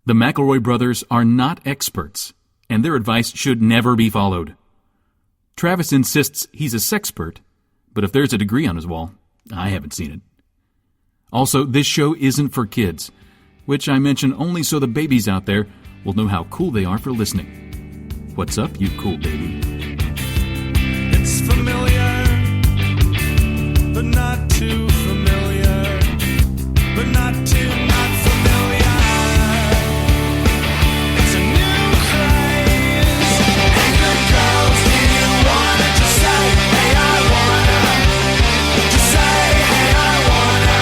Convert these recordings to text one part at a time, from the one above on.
The McElroy brothers are not experts, and their advice should never be followed. Travis insists he's a sexpert, but if there's a degree on his wall, I haven't seen it. Also, this show isn't for kids, which I mention only so the babies out there will know how cool they are for listening. What's up, you cool baby? It's familiar, but not too familiar, but not too not familiar. It's a new craze. Hey, good girls, do you wanna just say, hey, I wanna? Just say, hey, I wanna.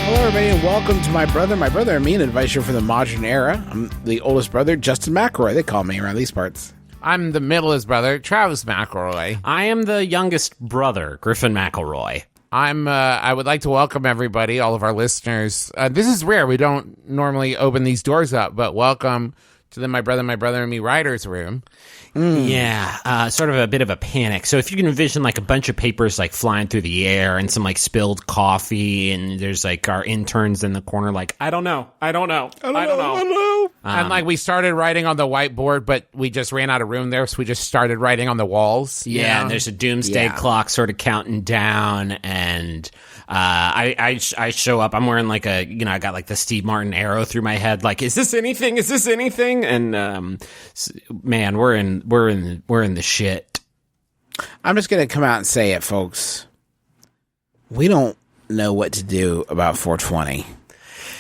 Hello, everybody, and welcome to My Brother and Me, an advice show for the modern era. I'm the oldest brother, Justin McElroy. They call me around these parts. I'm the middleest brother, Travis McElroy. I am the youngest brother, Griffin McElroy. I would like to welcome everybody, all of our listeners. This is rare. We don't normally open these doors up, but welcome to the My Brother and Me writers room. Yeah, sort of a bit of a panic. So if you can envision like a bunch of papers like flying through the air and some like spilled coffee, and there's like our interns in the corner like, I don't know. And like we started writing on the whiteboard, but we just ran out of room there, so we just started writing on the walls. Yeah, and there's a doomsday clock sort of counting down, and I show up. I'm wearing like I got like the Steve Martin arrow through my head. Like, is this anything? And man, we're in the shit. I'm just going to come out and say it, folks. We don't know what to do about 420.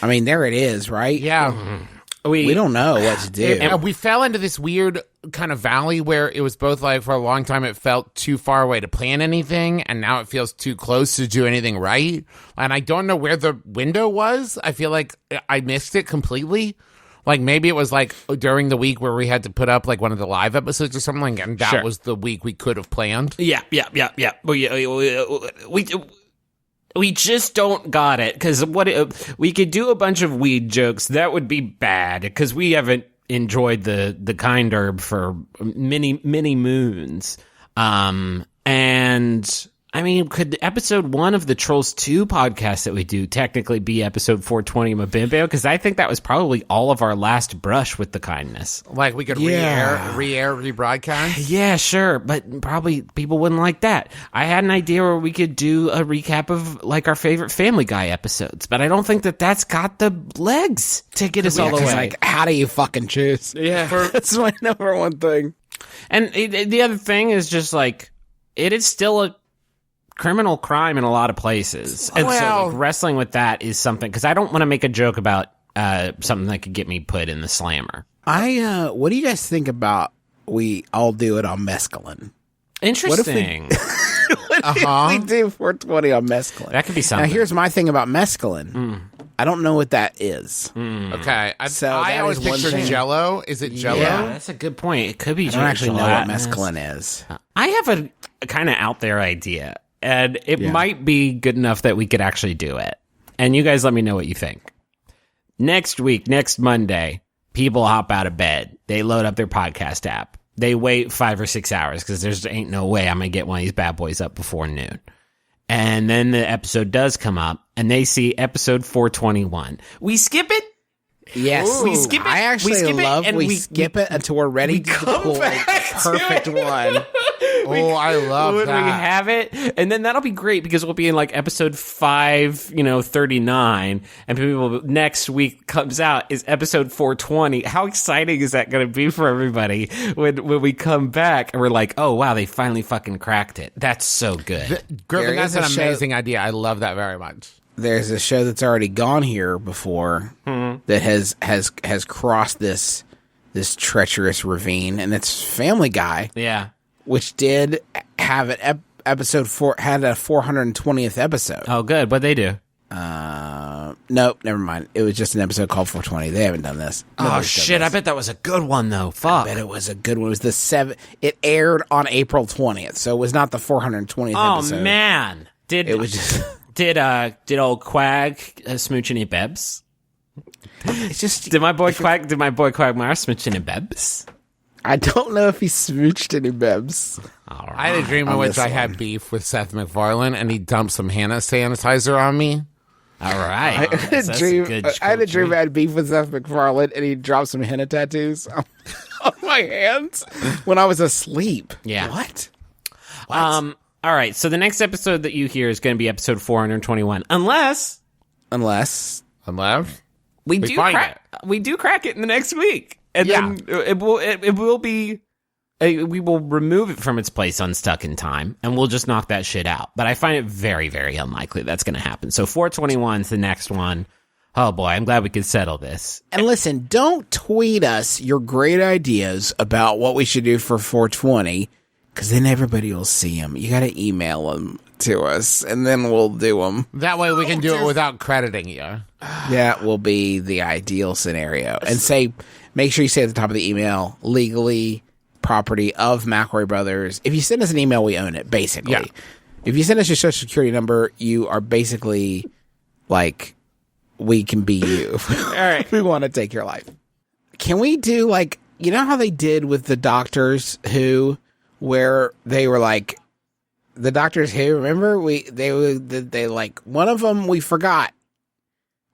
I mean, there it is, right? Yeah. We don't know what to do. And we fell into this weird kind of valley where it was both like for a long time it felt too far away to plan anything, and now it feels too close to do anything right. And I don't know where the window was. I feel like I missed it completely. Like maybe it was like during the week where we had to put up like one of the live episodes or something, and that was the week we could have planned. Yeah. We just don't got it, because we could do a bunch of weed jokes. That would be bad, because we haven't enjoyed the kind herb for many moons. And I mean, could episode 1 of the Trolls 2 podcast that we do technically be episode 420 of MBMBaM? Because I think that was probably all of our last brush with the kindness. Like we could rebroadcast? Yeah, sure. But probably people wouldn't like that. I had an idea where we could do a recap of like our favorite Family Guy episodes, but I don't think that's got the legs to get us all the way. Like, how do you fucking choose? Yeah. That's my number one thing. And the other thing is just like, it is still a criminal crime in a lot of places. And so like, wrestling with that is something, because I don't want to make a joke about something that could get me put in the slammer. What do you guys think about we all do it on mescaline? Interesting. What if we do 420 on mescaline? That could be something. Now, here's my thing about mescaline. I don't know what that is. Okay. I always is one pictured thing. Jello. Is it Jello? Yeah, that's a good point. It could be. I don't actually know what mescaline is. I have a kind of out there idea, and it might be good enough that we could actually do it. And you guys let me know what you think. Next week, next Monday, people hop out of bed. They load up their podcast app. They wait 5 or 6 hours because there's ain't no way I'm going to get one of these bad boys up before noon. And then the episode does come up, and they see episode 421. We skip it. Yes, we skip it. I actually love we skip it until we're ready to pull the perfect one. I love when that. we have it, and then that'll be great because we'll be in like episode 539, and people next week comes out is episode 420. How exciting is that going to be for everybody when we come back and we're like, oh wow, they finally fucking cracked it. That's so good. Griffin, that's an amazing idea. I love that very much. There's a show that's already gone here before that has crossed this treacherous ravine, and it's Family Guy. Yeah. Which did have an episode 4, had a 420th episode. Oh, good. What'd they do? Nope, never mind. It was just an episode called 420. They haven't done this. Oh, shit. I bet that was a good one, though. Fuck. I bet it was a good one. It was it aired on April 20th, so it was not the 420th episode. Oh, man. It was just... Did old Quag smooch any bebs? It's just... Did my boy Quagmire smooch any bebs? I don't know if he smooched any bebs. Right. I had a dream in which I had beef with Seth MacFarlane, and he dumped some hand sanitizer on me. All right. I had a dream I had beef with Seth MacFarlane, and he dropped some henna tattoos on my hands when I was asleep. Yeah. What? All right. So the next episode that you hear is going to be episode 421, unless we do crack it in the next week, and then it will be. We will remove it from its place unstuck in time, and we'll just knock that shit out. But I find it very, very unlikely that's going to happen. So 421 is the next one. Oh boy, I'm glad we could settle this. And listen, don't tweet us your great ideas about what we should do for 420, because then everybody will see them. You got to email them to us, and then we'll do them. That way we can do it without crediting you. That will be the ideal scenario. And make sure you say at the top of the email, legally property of McElroy Brothers. If you send us an email, we own it, basically. Yeah. If you send us your social security number, you are basically like, we can be you. All right. We want to take your life. Can we do like, you know how they did with the Doctors Who, where they were like, the Doctors Who, remember? They like, one of them we forgot.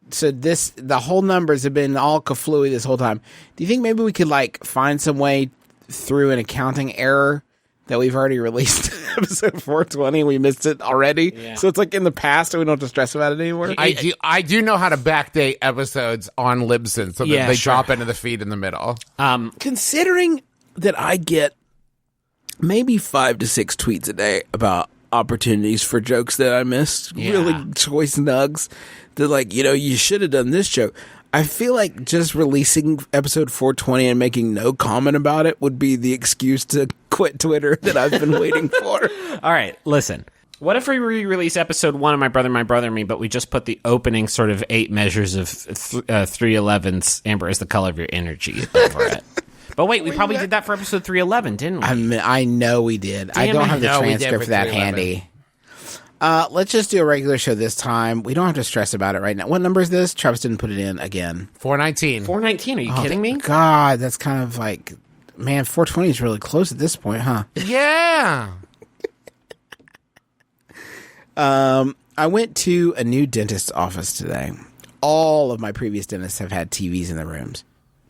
So the whole numbers have been all kaflooey this whole time. Do you think maybe we could like find some way through an accounting error that we've already released episode 420? We missed it already. Yeah. So it's like in the past and we don't have to stress about it anymore. I do know how to backdate episodes on Libsyn so that they drop into the feed in the middle. Considering that I get maybe 5 to 6 tweets a day about opportunities for jokes that I missed, really choice nugs, that like, you should have done this joke. I feel like just releasing episode 420 and making no comment about it would be the excuse to quit Twitter that I've been waiting for. All right, listen. What if we re-release episode 1 of My Brother and Me, but we just put the opening sort of 8 measures of 311's Amber is the color of your energy over it? But wait, we probably did that for episode 311, didn't we? I know we did. I don't have the transcript for that handy. Let's just do a regular show this time. We don't have to stress about it right now. What number is this? Travis didn't put it in again. 419. 419, are you kidding me? God, that's kind of like, man, 420 is really close at this point, huh? Yeah. I went to a new dentist's office today. All of my previous dentists have had TVs in the rooms,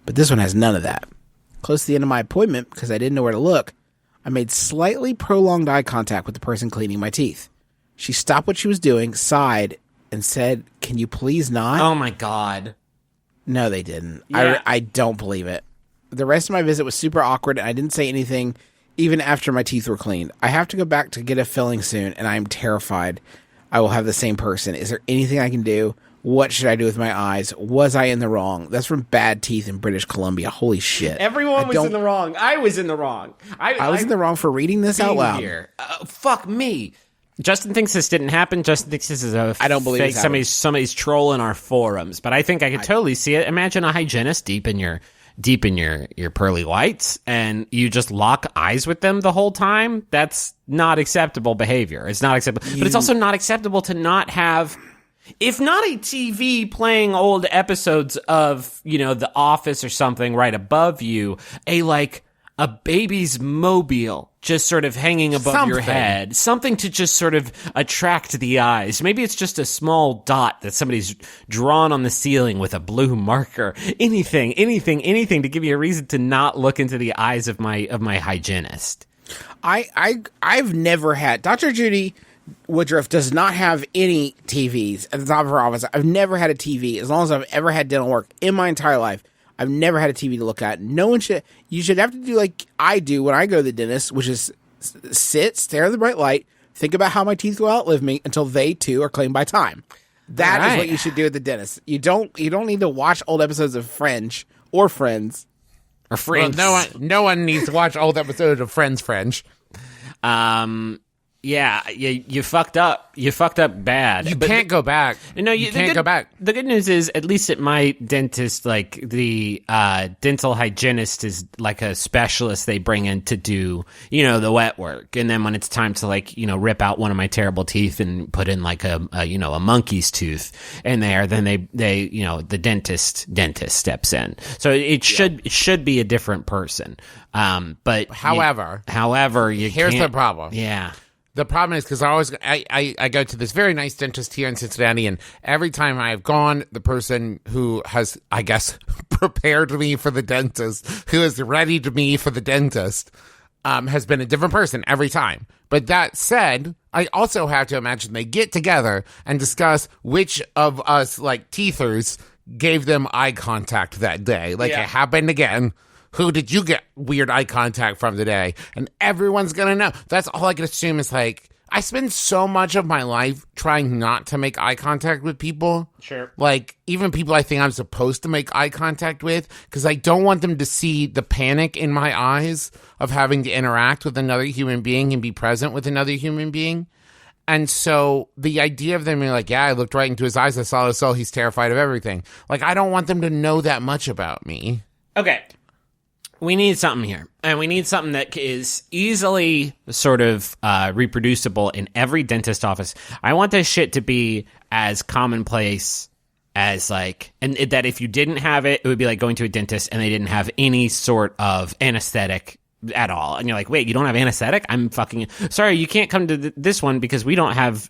but this one has none of that. Close to the end of my appointment, because I didn't know where to look, I made slightly prolonged eye contact with the person cleaning my teeth. She stopped what she was doing, sighed, and said, "Can you please not?" Oh, my God. No, they didn't. Yeah. I don't believe it. The rest of my visit was super awkward, and I didn't say anything even after my teeth were cleaned. I have to go back to get a filling soon, and I'm terrified I will have the same person. Is there anything I can do? What should I do with my eyes? Was I in the wrong? That's from Bad Teeth in British Columbia. Holy shit. Everyone was in the wrong. I was in the wrong. I was in the wrong for reading this out loud. Here. Fuck me. Justin thinks this didn't happen. Justin thinks this is a I don't believe fake. Somebody's trolling our forums. But I think I could totally see it. Imagine a hygienist deep in your pearly whites, and you just lock eyes with them the whole time. That's not acceptable behavior. It's not acceptable. But it's also not acceptable to not have, if not a TV playing old episodes of, The Office or something right above you, a baby's mobile just sort of hanging above your head. Something to just sort of attract the eyes. Maybe it's just a small dot that somebody's drawn on the ceiling with a blue marker. Anything to give you a reason to not look into the eyes of my hygienist. I've never had, Dr. Judy Woodruff does not have any TVs at the top of her office. I've never had a TV as long as I've ever had dental work in my entire life. I've never had a TV to look at. You should have to do like I do when I go to the dentist, which is sit, stare at the bright light, think about how my teeth will outlive me until they too are claimed by time. That is what you should do at the dentist. You don't need to watch old episodes of Fringe or Friends. Or Friends. Well, no one needs to watch old episodes of Friends. Yeah, you fucked up. You fucked up bad. You can't go back. No, you can't go back. The good news is, at least at my dentist, like the dental hygienist is like a specialist they bring in to do, the wet work. And then when it's time to rip out one of my terrible teeth and put in like a monkey's tooth in there, then they the dentist steps in. So it should be a different person. But however, you here's can't, the problem. Yeah. The problem is because I go to this very nice dentist here in Cincinnati, and every time I've gone, the person who has, I guess, prepared me for the dentist, who is ready to me for the dentist, has been a different person every time. But that said, I also have to imagine they get together and discuss which of us, like, teethers gave them eye contact that day. Like, it happened again. Who did you get weird eye contact from today? And everyone's going to know. That's all I can assume is, like, I spend so much of my life trying not to make eye contact with people. Sure. Like, even people I think I'm supposed to make eye contact with, because I don't want them to see the panic in my eyes of having to interact with another human being and be present with another human being. And so the idea of them being like, yeah, I looked right into his eyes, I saw his soul, he's terrified of everything. Like, I don't want them to know that much about me. Okay. We need something here, and we need something that is easily sort of reproducible in every dentist office. I want this shit to be as commonplace as, like, and that if you didn't have it, it would be like going to a dentist and they didn't have any sort of anesthetic at all. And you're like, wait, you don't have anesthetic? I'm fucking sorry, you can't come to this one because we don't have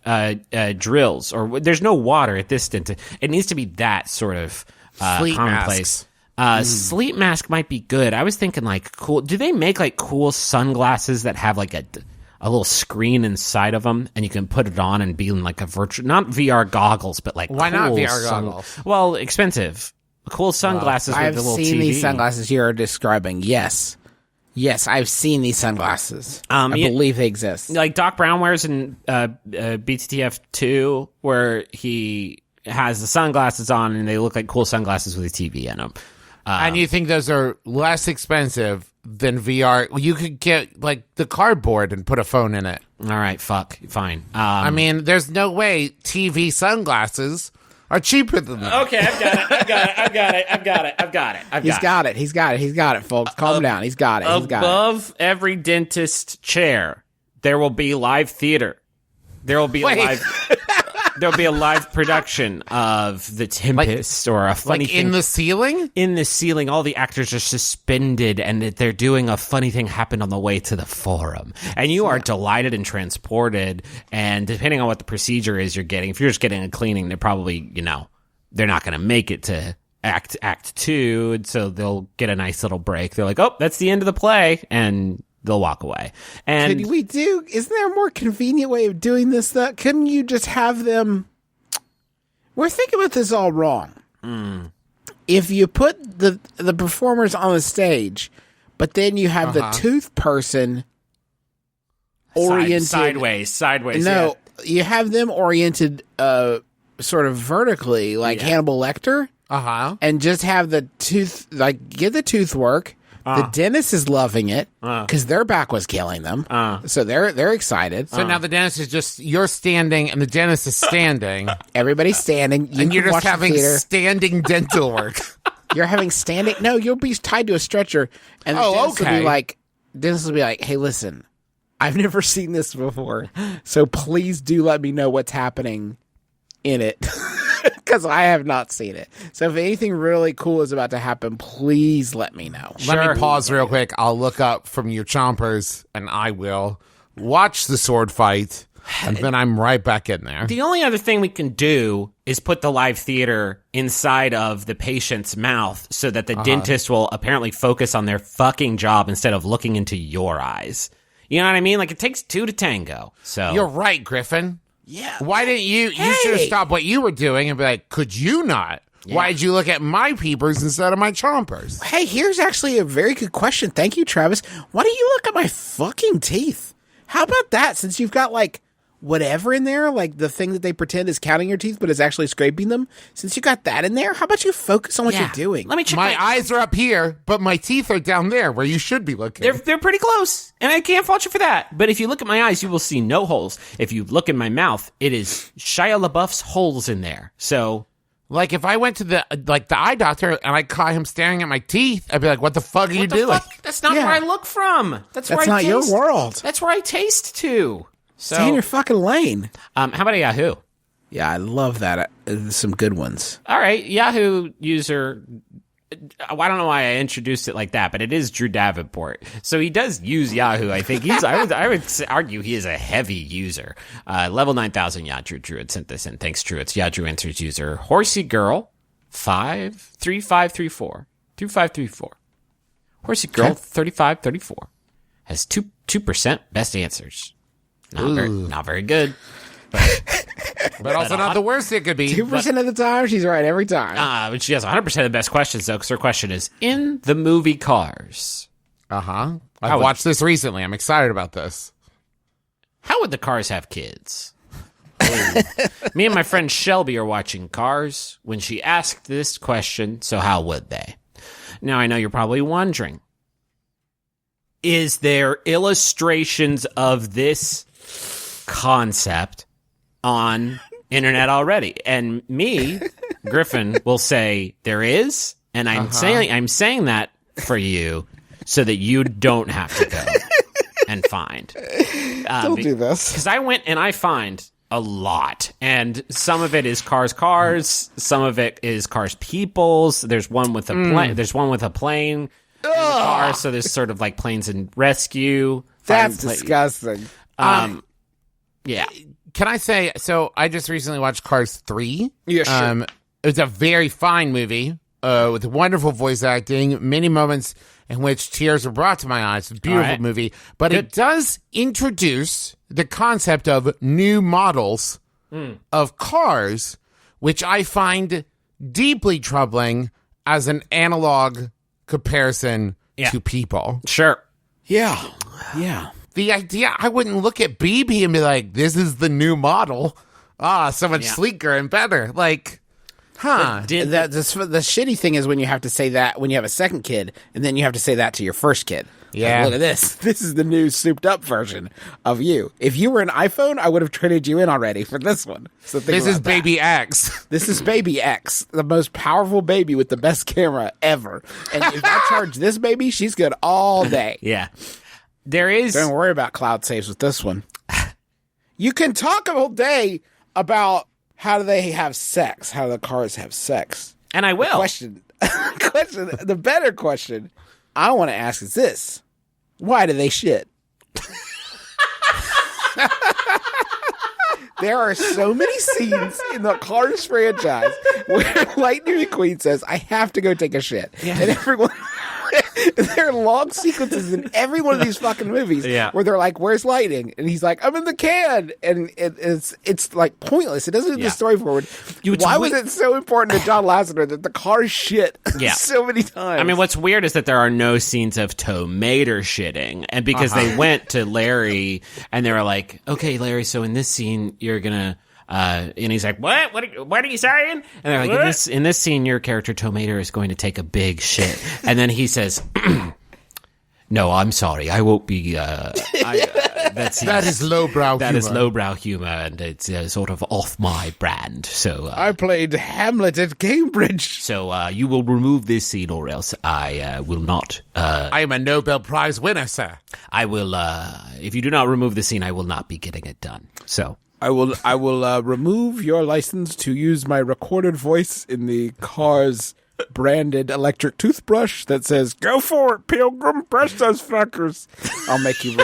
drills, or there's no water at this dentist. It needs to be that sort of Sleep commonplace. masks. Sleep mask might be good. I was thinking, like, cool. Do they make, like, cool sunglasses that have, like, a little screen inside of them, and you can put it on and be in, like, a virtual, not VR goggles, but, like, Why not cool VR goggles? Well, expensive. Cool sunglasses with I've the little seen TV. these sunglasses you're describing. Yes, I've seen these sunglasses. I believe they exist. Like Doc Brown wears in BTTF 2, where he has the sunglasses on, and they look like cool sunglasses with a TV in them. And you think those are less expensive than VR? Well, you could get, like, the cardboard and put a phone in it. All right, fuck, fine. I mean, there's no way TV sunglasses are cheaper than that. Okay, I've got it. He's got it, folks. Calm down. He's got it. Above every dentist chair, there will be live theater. There will be there'll be a live production of The Tempest, or a funny thing. In the ceiling? In the ceiling, all the actors are suspended, and they're doing a funny thing happened on the way to the forum. And you are delighted and transported, and depending on what the procedure is you're getting, if you're just getting a cleaning, they're probably, they're not going to make it to act 2, and so they'll get a nice little break. They're like, oh, that's the end of the play, and they'll walk away. And isn't there a more convenient way of doing this, though? Couldn't you just have them... We're thinking about this all wrong. If you put the performers on the stage, but then you have the tooth person oriented... Sideways. No, you have them oriented sort of vertically, like Hannibal Lecter. And just have the tooth... Like, get the tooth work... The dentist is loving it because their back was killing them. So they're excited. So now the dentist is just, you're standing and the dentist is standing. Everybody's standing. And you're just having standing dental work. You're having standing. No, you'll be tied to a stretcher. And the dentist will be like, hey, listen, I've never seen this before. So please do let me know what's happening in it. Because I have not seen it. So if anything really cool is about to happen, please let me know. Let me pause real quick. I'll look up from your chompers, and I will watch the sword fight, and then I'm right back in there. The only other thing we can do is put the live theater inside of the patient's mouth so that the dentist will apparently focus on their fucking job instead of looking into your eyes. You know what I mean? Like, it takes 2 to tango. So you're right, Griffin. Yeah. Why didn't you should have stopped what you were doing and be like, could you not? Yeah. Why did you look at my peepers instead of my chompers? Hey, here's actually a very good question. Thank you, Travis. Why don't you look at my fucking teeth? How about that? Since you've got, like, whatever in there, like the thing that they pretend is counting your teeth but is actually scraping them, since you got that in there, how about you focus on what you're doing? Let me check. My eyes are up here, but my teeth are down there where you should be looking. They're pretty close, and I can't fault you for that. But if you look at my eyes, you will see no holes. If you look in my mouth, it is Shia LaBeouf's holes in there. So, like, if I went to the eye doctor and I caught him staring at my teeth, I'd be like, what the fuck are you doing? That's not where I look from. That's where I not taste. Your world. That's where I taste to. So, stay in your fucking lane. How about a Yahoo? Yeah, I love that. Some good ones. All right, Yahoo user. I don't know why I introduced it like that, but it is Drew Davenport. So he does use Yahoo. I think I would argue he is a heavy user. Level 9000. Yeah, Drew had sent this in. Thanks, Drew. It's Drew answers user. Horsey Girl 53534. 2534. Horsey Girl 3534 has 2% best answers. Not very good. But also not the worst it could be. 2% of the time, she's right every time. But she has 100% of the best questions, though, because her question is, in the movie Cars, I've watched this recently. I'm excited about this. how would the cars have kids? Me and my friend Shelby are watching Cars when she asked this question, so how would they? Now, I know you're probably wondering, is there illustrations of this concept on internet already? And me, Griffin, will say there is, and I'm saying that for you so that you don't have to go and find. Don't do this. Because I went and I find a lot, and some of it is Cars, some of it is Cars Peoples. There's one with a plane. There's one with a plane. In the car, so there's sort of like planes and rescue. That's disgusting. Yeah. Can I say, so I just recently watched Cars 3. Yeah, sure. It was a very fine movie with wonderful voice acting, many moments in which tears were brought to my eyes. It's a beautiful movie. But it does introduce the concept of new models of cars, which I find deeply troubling as an analog comparison to people. Sure. Yeah. The idea, I wouldn't look at BB and be like, this is the new model. So much sleeker and better. Like, The shitty thing is when you have to say that when you have a second kid, and then you have to say that to your first kid. Yeah. Like, look at this. This is the new souped up version of you. If you were an iPhone, I would have traded you in already for this one. So this is Baby X. This is Baby X, the most powerful baby with the best camera ever. And if I charge this baby, she's good all day. Yeah. There is. Don't worry about cloud saves with this one. You can talk all day about how do they have sex, how the cars have sex. And I will. The better question I want to ask is this. Why do they shit? There are so many scenes in the Cars franchise where Lightning McQueen says, I have to go take a shit. Yeah. And everyone... There are long sequences in every one of these fucking movies where they're like, where's Lightning? And he's like, I'm in the can. And it's like pointless. It doesn't move the story forward. Why was it so important to John Lasseter that the car shit so many times? I mean, what's weird is that there are no scenes of Tomater shitting. And because they went to Larry and they were like, okay, Larry, so in this scene, you're going to... and he's like, what are you saying? And they're like, in this scene, your character Tomater is going to take a big shit. And then he says, no, I'm sorry. I won't be, that is lowbrow humor. That is lowbrow humor, and it's sort of off my brand. So, I played Hamlet at Cambridge. So, you will remove this scene or else I will not. I am a Nobel Prize winner, sir. I will, if you do not remove the scene, I will not be getting it done. So. I will remove your license to use my recorded voice in the Cars branded electric toothbrush that says, go for it, Pilgrim, brush those fuckers. I'll make you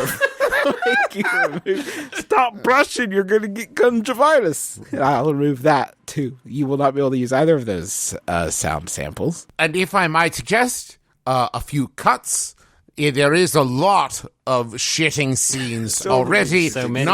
remove. Stop brushing, you're going to get conjunctivitis. And I'll remove that, too. You will not be able to use either of those sound samples. And if I might suggest, a few cuts. There is a lot of shitting scenes already. So many.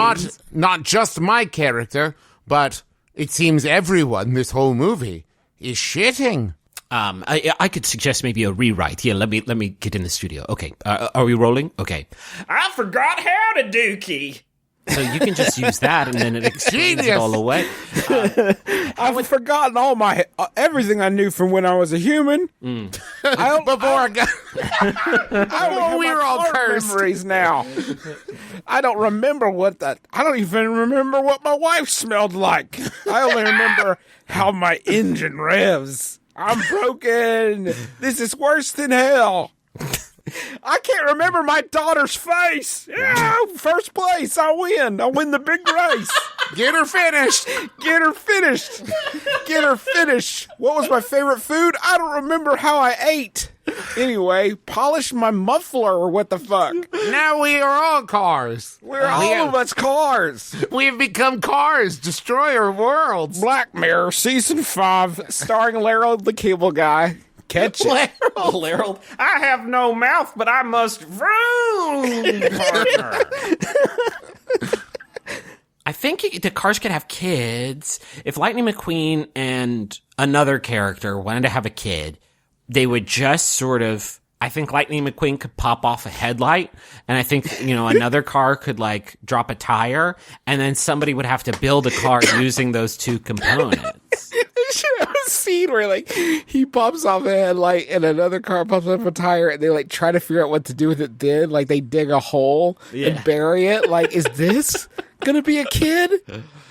Not just my character, but it seems everyone, this whole movie, is shitting. I could suggest maybe a rewrite. Here, let me get in the studio. Okay, are we rolling? Okay. I forgot how to dookie. So you can just use that, and then it explains it all away. I've forgotten all my everything I knew from when I was a human. We were all cursed. Memories now. I don't remember I don't even remember what my wife smelled like. I only remember how my engine revs. I'm broken. This is worse than hell. I can't remember my daughter's face. Yeah, first place. I win. I win the big race. Get her finished. Get her finished. Get her finished. What was my favorite food? I don't remember how I ate. Anyway, polish my muffler or what the fuck? Now we are all cars. We're all of us cars. We have become cars. Destroyer worlds. Black Mirror Season 5, starring Larold the Cable Guy. Catch it. Larold, I have no mouth, but I must vroom, partner. I think the cars could have kids. If Lightning McQueen and another character wanted to have a kid, they would just sort of, I think Lightning McQueen could pop off a headlight, and I think, another car could, drop a tire, and then somebody would have to build a car using those two components. They should have a scene where, he pops off a headlight and another car pops off a tire, and they, try to figure out what to do with it then. They dig a hole and bury it. Is this gonna be a kid?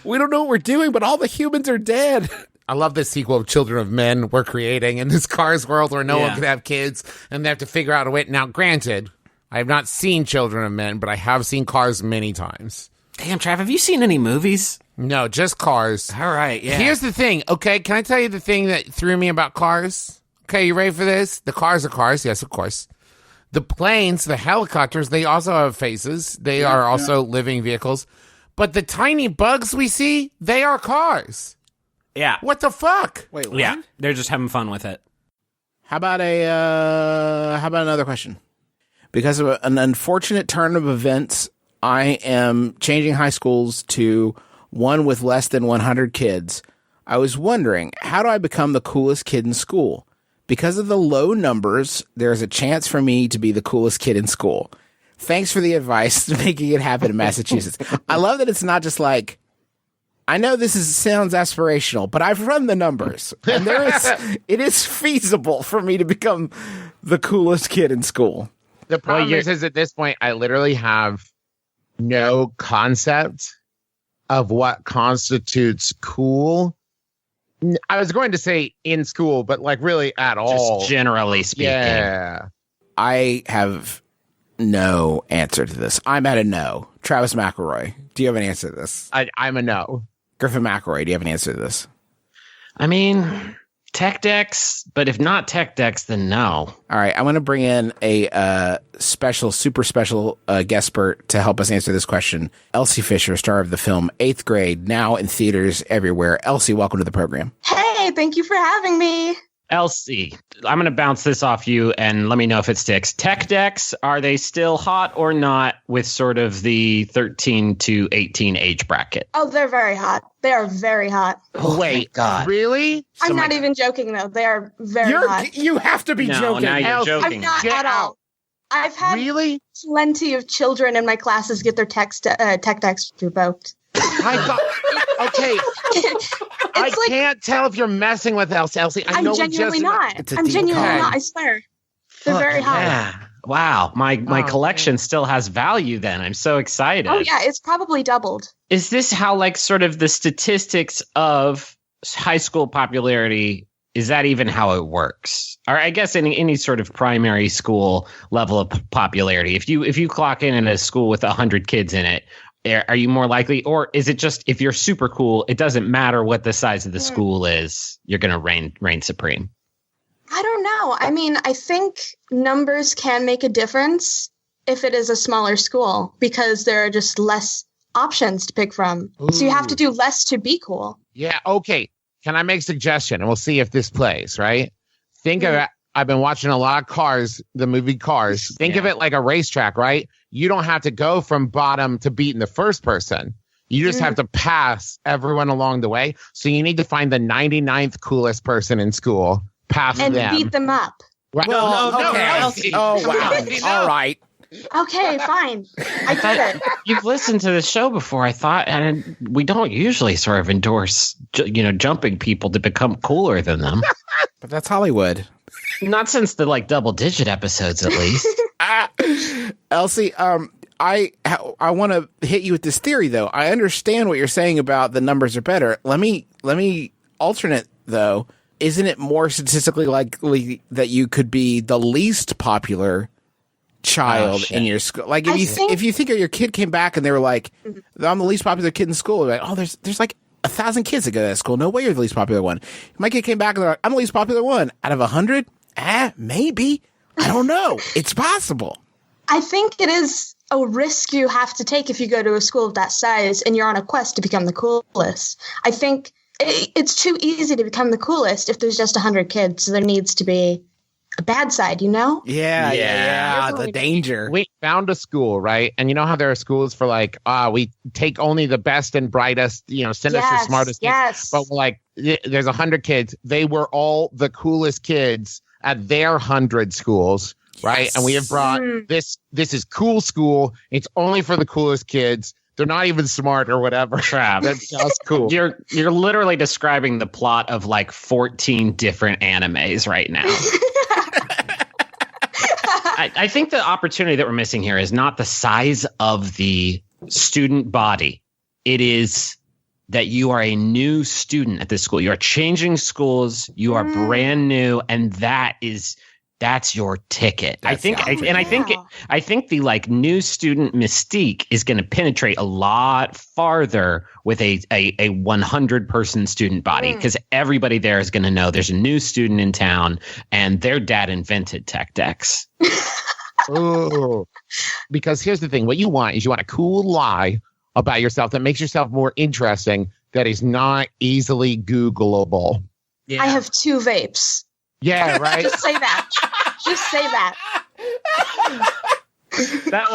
We don't know what we're doing, but all the humans are dead. I love the sequel of Children of Men we're creating in this Cars world where no one can have kids and they have to figure out a way. Now, granted, I have not seen Children of Men, but I have seen Cars many times. Damn, Trav, have you seen any movies? No, just Cars. All right, yeah. Here's the thing, okay? Can I tell you the thing that threw me about Cars? Okay, you ready for this? The cars are cars, yes, of course. The planes, the helicopters, they also have faces. They are also living vehicles. But the tiny bugs we see, they are cars. Yeah. What the fuck? Wait, what? Yeah, they're just having fun with it. How about another question? Because of an unfortunate turn of events, I am changing high schools to one with less than 100 kids. I was wondering, how do I become the coolest kid in school? Because of the low numbers, there's a chance for me to be the coolest kid in school. Thanks for the advice to making it happen in Massachusetts. I love that it's not just I know sounds aspirational, but I've run the numbers, and it is feasible for me to become the coolest kid in school. The problem is at this point, I literally have no concept of what constitutes cool. I was going to say in school, but really at all. Just generally speaking. Yeah. I have no answer to this. I'm at a no. Travis McElroy, do you have an answer to this? I'm a no. Griffin McElroy, do you have an answer to this? I mean, tech decks, but if not tech decks, then no. All right, I'm going to bring in a super special Guestpert to help us answer this question. Elsie Fisher, star of the film 8th Grade, now in theaters everywhere. Elsie, welcome to the program. Hey, thank you for having me. Elsie, I'm going to bounce this off you and let me know if it sticks. Tech decks, are they still hot or not with sort of the 13 to 18 age bracket? Oh, they're very hot. They are very hot. Oh, wait, God. Really? I'm not even joking, though. They are very hot. You have to be joking. Now you're Elsie, joking. I'm not Get at all. out. I've had Really? plenty of children in my classes get their tech decks revoked. I thought. Okay. I can't tell if you're messing with Elsie. I know I'm genuinely not. It's a I'm deep genuinely cut. not. I swear. They're very hot. Yeah. Wow. My collection still has value then. I'm so excited. Oh, yeah. It's probably doubled. Is this how sort of the statistics of high school popularity, is that even how it works? Or I guess any sort of primary school level of popularity. If you clock in a school with 100 kids in it, are you more likely, or is it just if you're super cool, it doesn't matter what the size of the school is, you're going to reign supreme? I don't know. I mean, I think numbers can make a difference if it is a smaller school because there are just less options to pick from. Ooh. So you have to do less to be cool. Yeah. Okay. Can I make a suggestion? And we'll see if this plays, right? Think of it. I've been watching a lot of Cars, the movie Cars. Think of it like a racetrack, right? You don't have to go from bottom to beating the first person. You just have to pass everyone along the way. So you need to find the 99th coolest person in school, pass and them. beat them up. Right? No, okay. Elsie. Oh, wow. All right. Okay, fine. I get it. You've listened to the show before, I thought, and we don't usually sort of endorse, jumping people to become cooler than them. But that's Hollywood. Not since the double-digit episodes, at least. Elsie, I want to hit you with this theory, though. I understand what you're saying about the numbers are better. Let me alternate, though. Isn't it more statistically likely that you could be the least popular child shit. in your school. Like I if think- if you think your kid came back and they were like, I'm the least popular kid in school, you're like, oh, there's like 1,000 kids that go to that school. No way you're the least popular one. My kid came back and they're like, I'm the least popular one out of 100. Maybe. I don't know. It's possible. I think it is a risk you have to take if you go to a school of that size and you're on a quest to become the coolest. I think it's too easy to become the coolest if there's just 100 kids. So there needs to be a bad side, you know? Yeah. The danger. We found a school, right? And you know how there are schools for like, we take only the best and brightest, sinister, Yes, smartest kids. yes. But we're like, there's 100 kids. They were all the coolest kids at their 100 schools, right? And we have brought this is cool school. It's only for the coolest kids. They're not even smart or whatever. Trav, They're just cool. You're literally describing the plot of like 14 different animes right now. I think the opportunity that we're missing here is not the size of the student body. It is that you are a new student at this school. You are changing schools. You are brand new, and that's your ticket. I think the like new student mystique is going to penetrate a lot farther with a 100 person student body, because everybody there is going to know there's a new student in town and their dad invented tech decks. Ooh. Because here's the thing. What you want is a cool lie about yourself that makes yourself more interesting, that is not easily Googleable. Yeah. I have 2 vapes. Yeah, right? Just say that. Just say that. That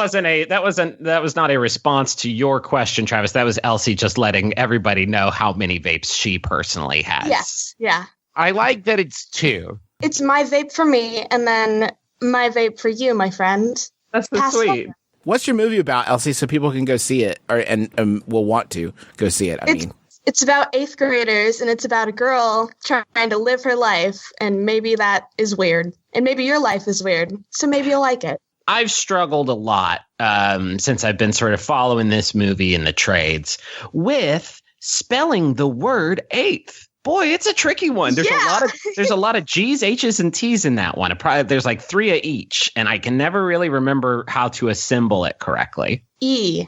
was not a response to your question, Travis. That was Elsie just letting everybody know how many vapes she personally has. Yes. Yeah. I like that it's 2. It's my vape for me and then my vape for you, my friend. That's so Pass sweet. on. What's your movie about, Elsie, so people can go see it and will want to go see it? It's about 8th graders, and it's about a girl trying to live her life, and maybe that is weird. And maybe your life is weird, so maybe you'll like it. I've struggled a lot since I've been sort of following this movie in the trades with spelling the word eighth. Boy, it's a tricky one. There's a lot of G's, H's, and T's in that one. There's like 3 of each, and I can never really remember how to assemble it correctly. EIGHTH.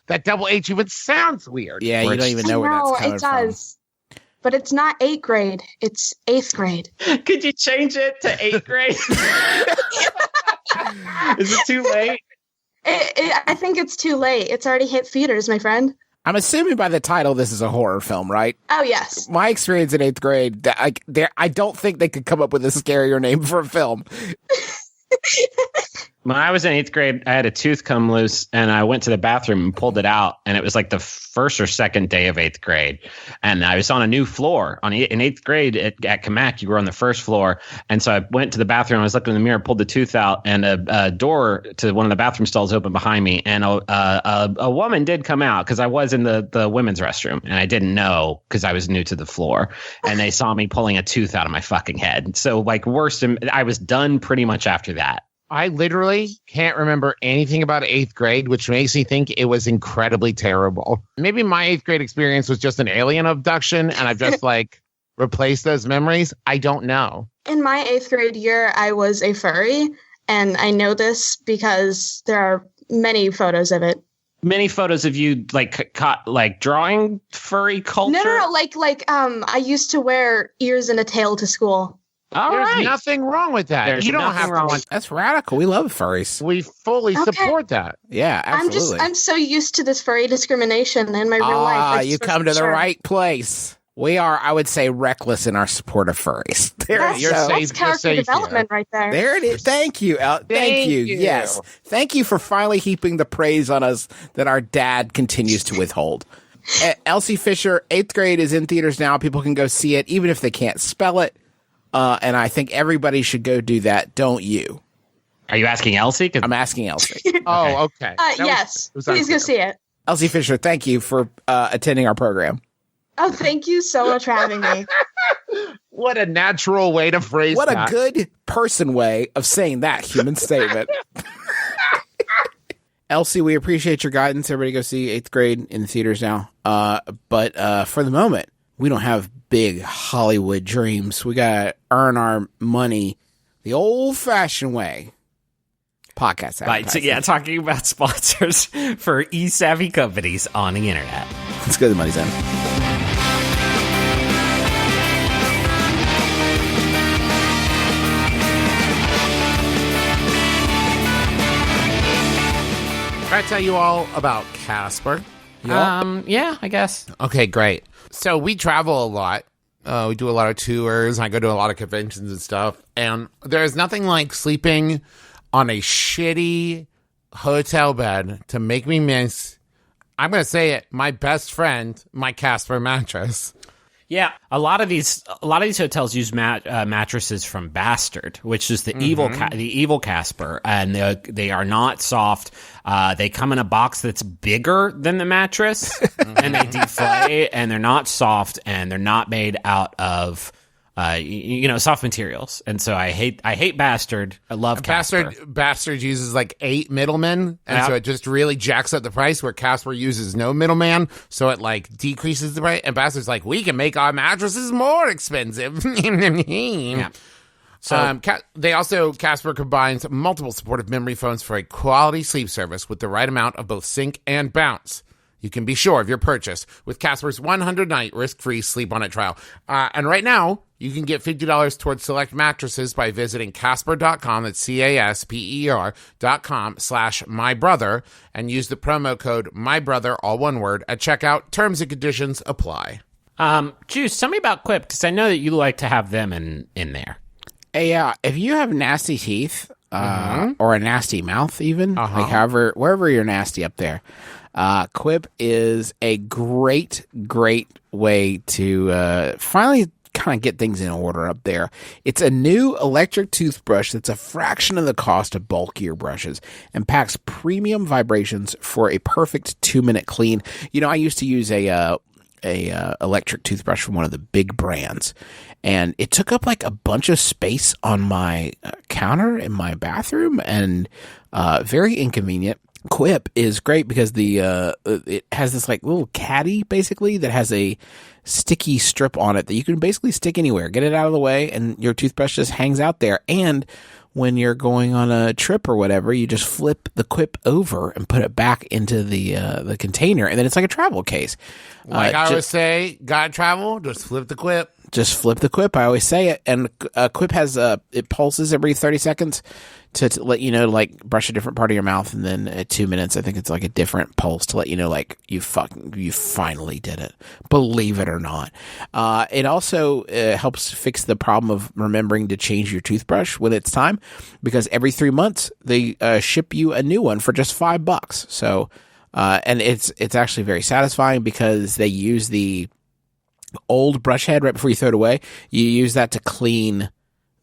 That double H even sounds weird. Yeah, you don't even know where that's coming it does. But it's not 8th grade. It's 8th grade. Could you change it to 8th grade? Is it too late? I think it's too late. It's already hit theaters, my friend. I'm assuming by the title this is a horror film, right? Oh, yes. My experience in 8th grade, I don't think they could come up with a scarier name for a film. When I was in 8th grade, I had a tooth come loose, and I went to the bathroom and pulled it out. And it was like the first or second day of 8th grade. And I was on a new floor. In 8th grade at Kamak, you were on the first floor. And so I went to the bathroom. I was looking in the mirror, pulled the tooth out, and a door to one of the bathroom stalls opened behind me. And a woman did come out, because I was in the women's restroom, and I didn't know because I was new to the floor. And they saw me pulling a tooth out of my fucking head. So like I was done pretty much after that. I literally can't remember anything about 8th grade, which makes me think it was incredibly terrible. Maybe my 8th grade experience was just an alien abduction, and I've just like replaced those memories. I don't know. In my 8th grade year, I was a furry, and I know this because there are many photos of it. Many photos of you like drawing furry culture. No. I used to wear ears and a tail to school. All There's right. nothing wrong with that. There's You don't nothing have wrong to. with That's radical. We love furries. We fully Okay. support that. Yeah, absolutely. I'm so used to this furry discrimination in my real life. I just You come to the wasn't sure. right place. We are, I would say, reckless in our support of furries. There, That's, You're that's safe- you're character safe development right there. there it is. Thank you. Thank you. you. Yes. Thank you for finally heaping the praise on us that our dad continues to withhold. Elsie Fisher, 8th grade is in theaters now. People can go see it, even if they can't spell it. And I think everybody should go do that. Don't you? Are you asking Elsie? 'Cause I'm asking Elsie. Oh, okay. That was- Yes. it was Please go unclear. see it. Elsie Fisher, thank you for attending our program. Oh, thank you so much for having me. What a natural way to phrase What that. a good person way of saying that human statement. Elsie, we appreciate your guidance. Everybody go see 8th grade in the theaters now. But for the moment, we don't have big Hollywood dreams. We got to earn our money the old-fashioned way. Podcast Right, so advertising. talking about sponsors for e-savvy companies on the internet. Let's go to the money zone. Can I tell you all about Guestpert? Yeah, I guess. Okay, great. So we travel a lot. We do a lot of tours. I go to a lot of conventions and stuff. And there's nothing like sleeping on a shitty hotel bed to make me miss, I'm going to say it, my best friend, my Guestpert mattress. Yeah, a lot of these hotels use mattresses from Bastard, which is the evil Guestpert, and they are not soft. They come in a box that's bigger than the mattress, and they deflate, and they're not soft, and they're not made out of soft materials. And so I hate Bastard. I love Guestpert. Bastard uses like 8 middlemen, and Yep. so it just really jacks up the price, where Guestpert uses no middleman, so it like decreases the price. And Bastard's like, we can make our mattresses more expensive. Yeah. So Guestpert combines multiple supportive memory foams for a quality sleep service with the right amount of both sync and bounce. You can be sure of your purchase with Casper's 100-night risk-free sleep on it trial. And right now, you can get $50 towards select mattresses by visiting Guestpert.com, that's CASPER.com/mybrother, and use the promo code MYBROTHER, all one word, at checkout. Terms and conditions apply. Juice, tell me about Quip, because I know that you like to have them in there. Yeah, if you have nasty teeth or a nasty mouth, even like wherever you're nasty up there, Quip is a great way to finally kind of get things in order up there. It's a new electric toothbrush that's a fraction of the cost of bulkier brushes and packs premium vibrations for a perfect 2-minute clean. You know, I used to use a electric toothbrush from one of the big brands, and it took up like a bunch of space on my counter in my bathroom, and very inconvenient. Quip is great because it has this like little caddy basically that has a sticky strip on it that you can basically stick anywhere, get it out of the way, and your toothbrush just hangs out there. And when you're going on a trip or whatever, you just flip the Quip over and put it back into the container, and then it's like a travel case. Like I always say, gotta travel, just flip the Quip. Just flip the Quip. I always say it. And Quip has it pulses every 30 seconds to let you know, like, brush a different part of your mouth, and then at 2 minutes, I think it's like a different pulse to let you know, like, you finally did it. Believe it or not. It also helps fix the problem of remembering to change your toothbrush when it's time, because every 3 months they ship you a new one for just $5. So, and it's actually very satisfying because they use the old brush head right before you throw it away. You use that to clean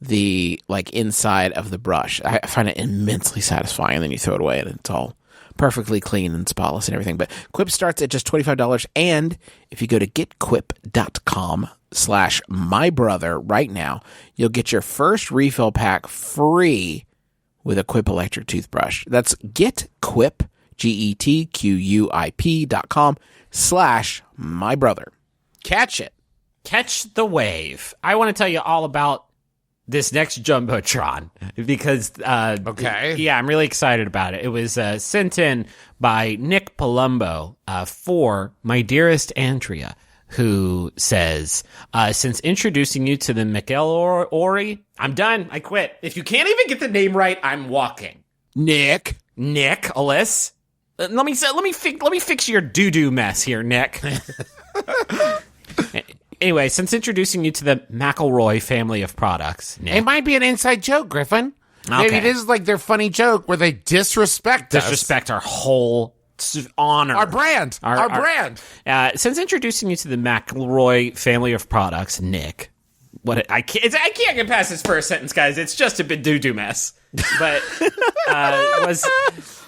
the like inside of the brush. I find it immensely satisfying, and then you throw it away and it's all perfectly clean and spotless and everything. But Quip starts at just $25, and if you go to getquip.com/mybrother right now, you'll get your first refill pack free with a Quip electric toothbrush. That's getquip, getquip.com/mybrother. Catch it. Catch the wave. I want to tell you all about this next Jumbotron because, Okay. Yeah, I'm really excited about it. It was sent in by Nick Palumbo for my dearest Andrea, who says, since introducing you to the McElroy, I'm done. I quit. If you can't even get the name right, I'm walking. Nick. Alyssa. Let me fix your doo-doo mess here, Nick. Anyway, since introducing you to the McElroy family of products, Nick, It might be an inside joke, Griffin. Maybe it is like their funny joke where they disrespect us. our whole honor, Our brand. Our brand. Since introducing you to the McElroy family of products, Nick, I can't get past this first sentence, guys. It's just a bit doo-doo mess. But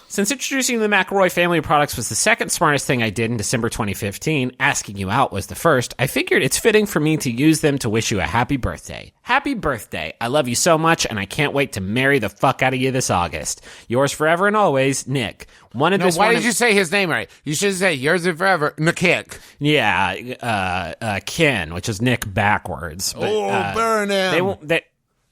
since introducing the McElroy family of products was the second smartest thing I did in December 2015, asking you out was the first, I figured it's fitting for me to use them to wish you a happy birthday. Happy birthday. I love you so much, and I can't wait to marry the fuck out of you this August. Yours forever and always, Nick. Why did you say his name right? You should say yours and forever, Nick. Yeah, Ken, which is Nick backwards. But, Burn him.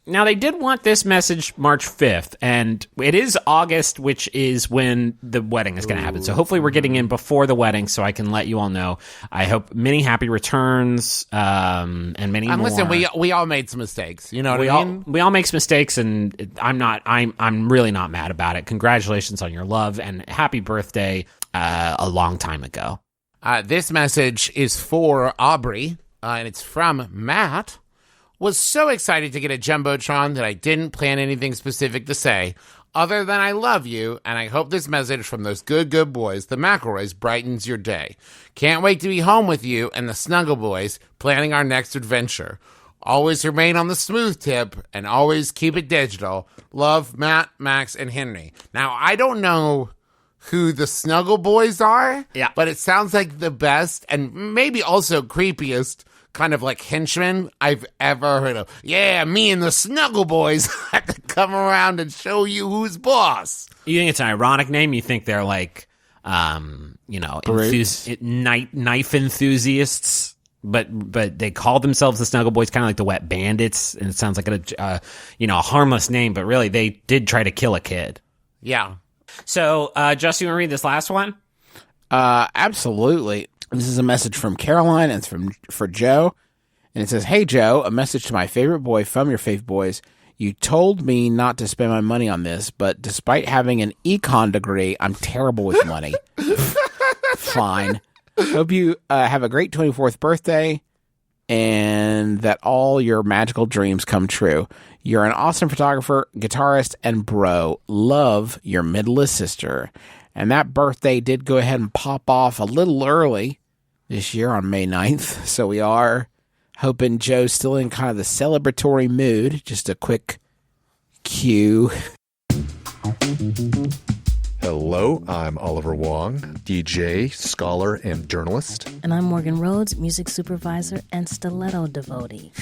Now, they did want this message March 5th, and it is August, which is when the wedding is going to happen. So hopefully we're getting in before the wedding so I can let you all know. I hope many happy returns and many more. Listen, we all made some mistakes. You know what I mean? We all make some mistakes, and I'm really not mad about it. Congratulations on your love, and happy birthday a long time ago. This message is for Aubrey, and it's from Matt. Was so excited to get a Jumbotron that I didn't plan anything specific to say, other than I love you, and I hope this message from those good boys, the McElroys, brightens your day. Can't wait to be home with you and the Snuggle Boys, planning our next adventure. Always remain on the smooth tip, and always keep it digital. Love, Matt, Max, and Henry. Now, I don't know who the Snuggle Boys are, but it sounds like the best, and maybe also creepiest, kind of like henchmen I've ever heard of. Yeah, me and the Snuggle Boys have to come around and show you who's boss. You think it's an ironic name? You think they're like, knife enthusiasts? But they call themselves the Snuggle Boys, kind of like the Wet Bandits, and it sounds like a harmless name, but really they did try to kill a kid. Yeah. So, Justin, you want to read this last one? Absolutely. This is a message from Caroline, and it's for Joe. And it says, "Hey, Joe, a message to my favorite boy from your fave boys. You told me not to spend my money on this, but despite having an econ degree, I'm terrible with money." Fine. Hope you have a great 24th birthday and that all your magical dreams come true. You're an awesome photographer, guitarist, and bro. Love, your middleest sister. And that birthday did go ahead and pop off a little early this year on May 9th. So we are hoping Joe's still in kind of the celebratory mood. Just a quick cue. Hello, I'm Oliver Wong, DJ, scholar, and journalist. And I'm Morgan Rhodes, music supervisor and stiletto devotee.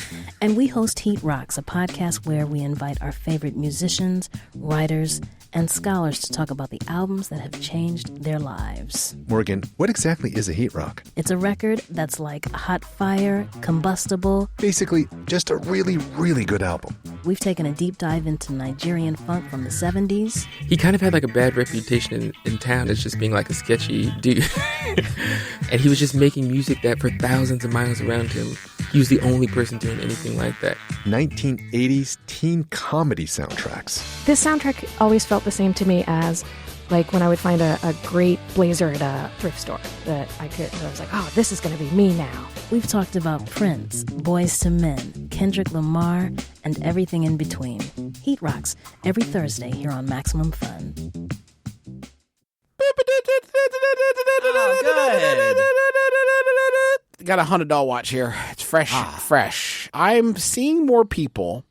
And we host Heat Rocks, a podcast where we invite our favorite musicians, writers, and scholars to talk about the albums that have changed their lives. Morgan, what exactly is a heat rock? It's a record that's like hot fire, combustible. Basically, just a really, really good album. We've taken a deep dive into Nigerian funk from the 70s. He kind of had like a bad reputation in town as just being like a sketchy dude. And he was just making music that for thousands of miles around him, he was the only person doing anything like that. 1980s teen comedy soundtracks. This soundtrack always felt the same to me as like when I would find a great blazer at a thrift store that I was like, oh, this is going to be me now. We've talked about Prince, Boyz II Men, Kendrick Lamar, and everything in between. Heat Rocks, every Thursday here on Maximum Fun. Got a $100 watch here. It's fresh. I'm seeing more people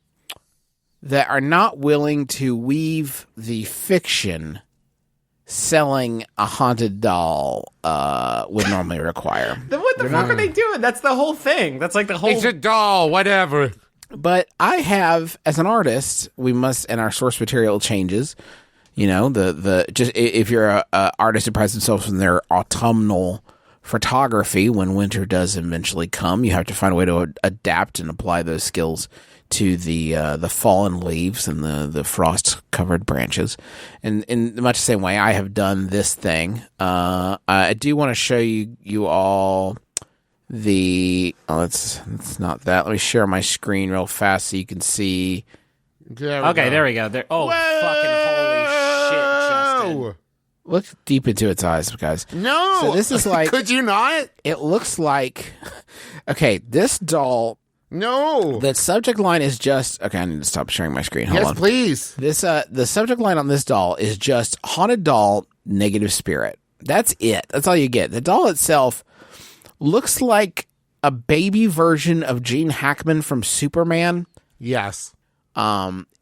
that are not willing to weave the fiction selling a haunted doll would normally require. Then what the fuck are they doing? That's the whole thing. That's like the whole... It's a doll, whatever. But I have, as an artist, we must, and our source material changes. You know, just if you're a artist who prides themselves in their autumnal photography, when winter does eventually come, you have to find a way to adapt and apply those skills to the fallen leaves and the frost-covered branches. And in much the same way, I have done this thing. I do want to show you all the... Oh, it's not that. Let me share my screen real fast so you can see... There we go. Oh, Whoa! Fucking holy shit, Justin. Look deep into its eyes, guys. No! So this is like... Could you not? It looks like... Okay, this doll... No! The subject line is just... Okay, I need to stop sharing my screen. Hold on. Please. This the subject line on this doll is just haunted doll, negative spirit. That's it. That's all you get. The doll itself looks like a baby version of Gene Hackman from Superman. Yes.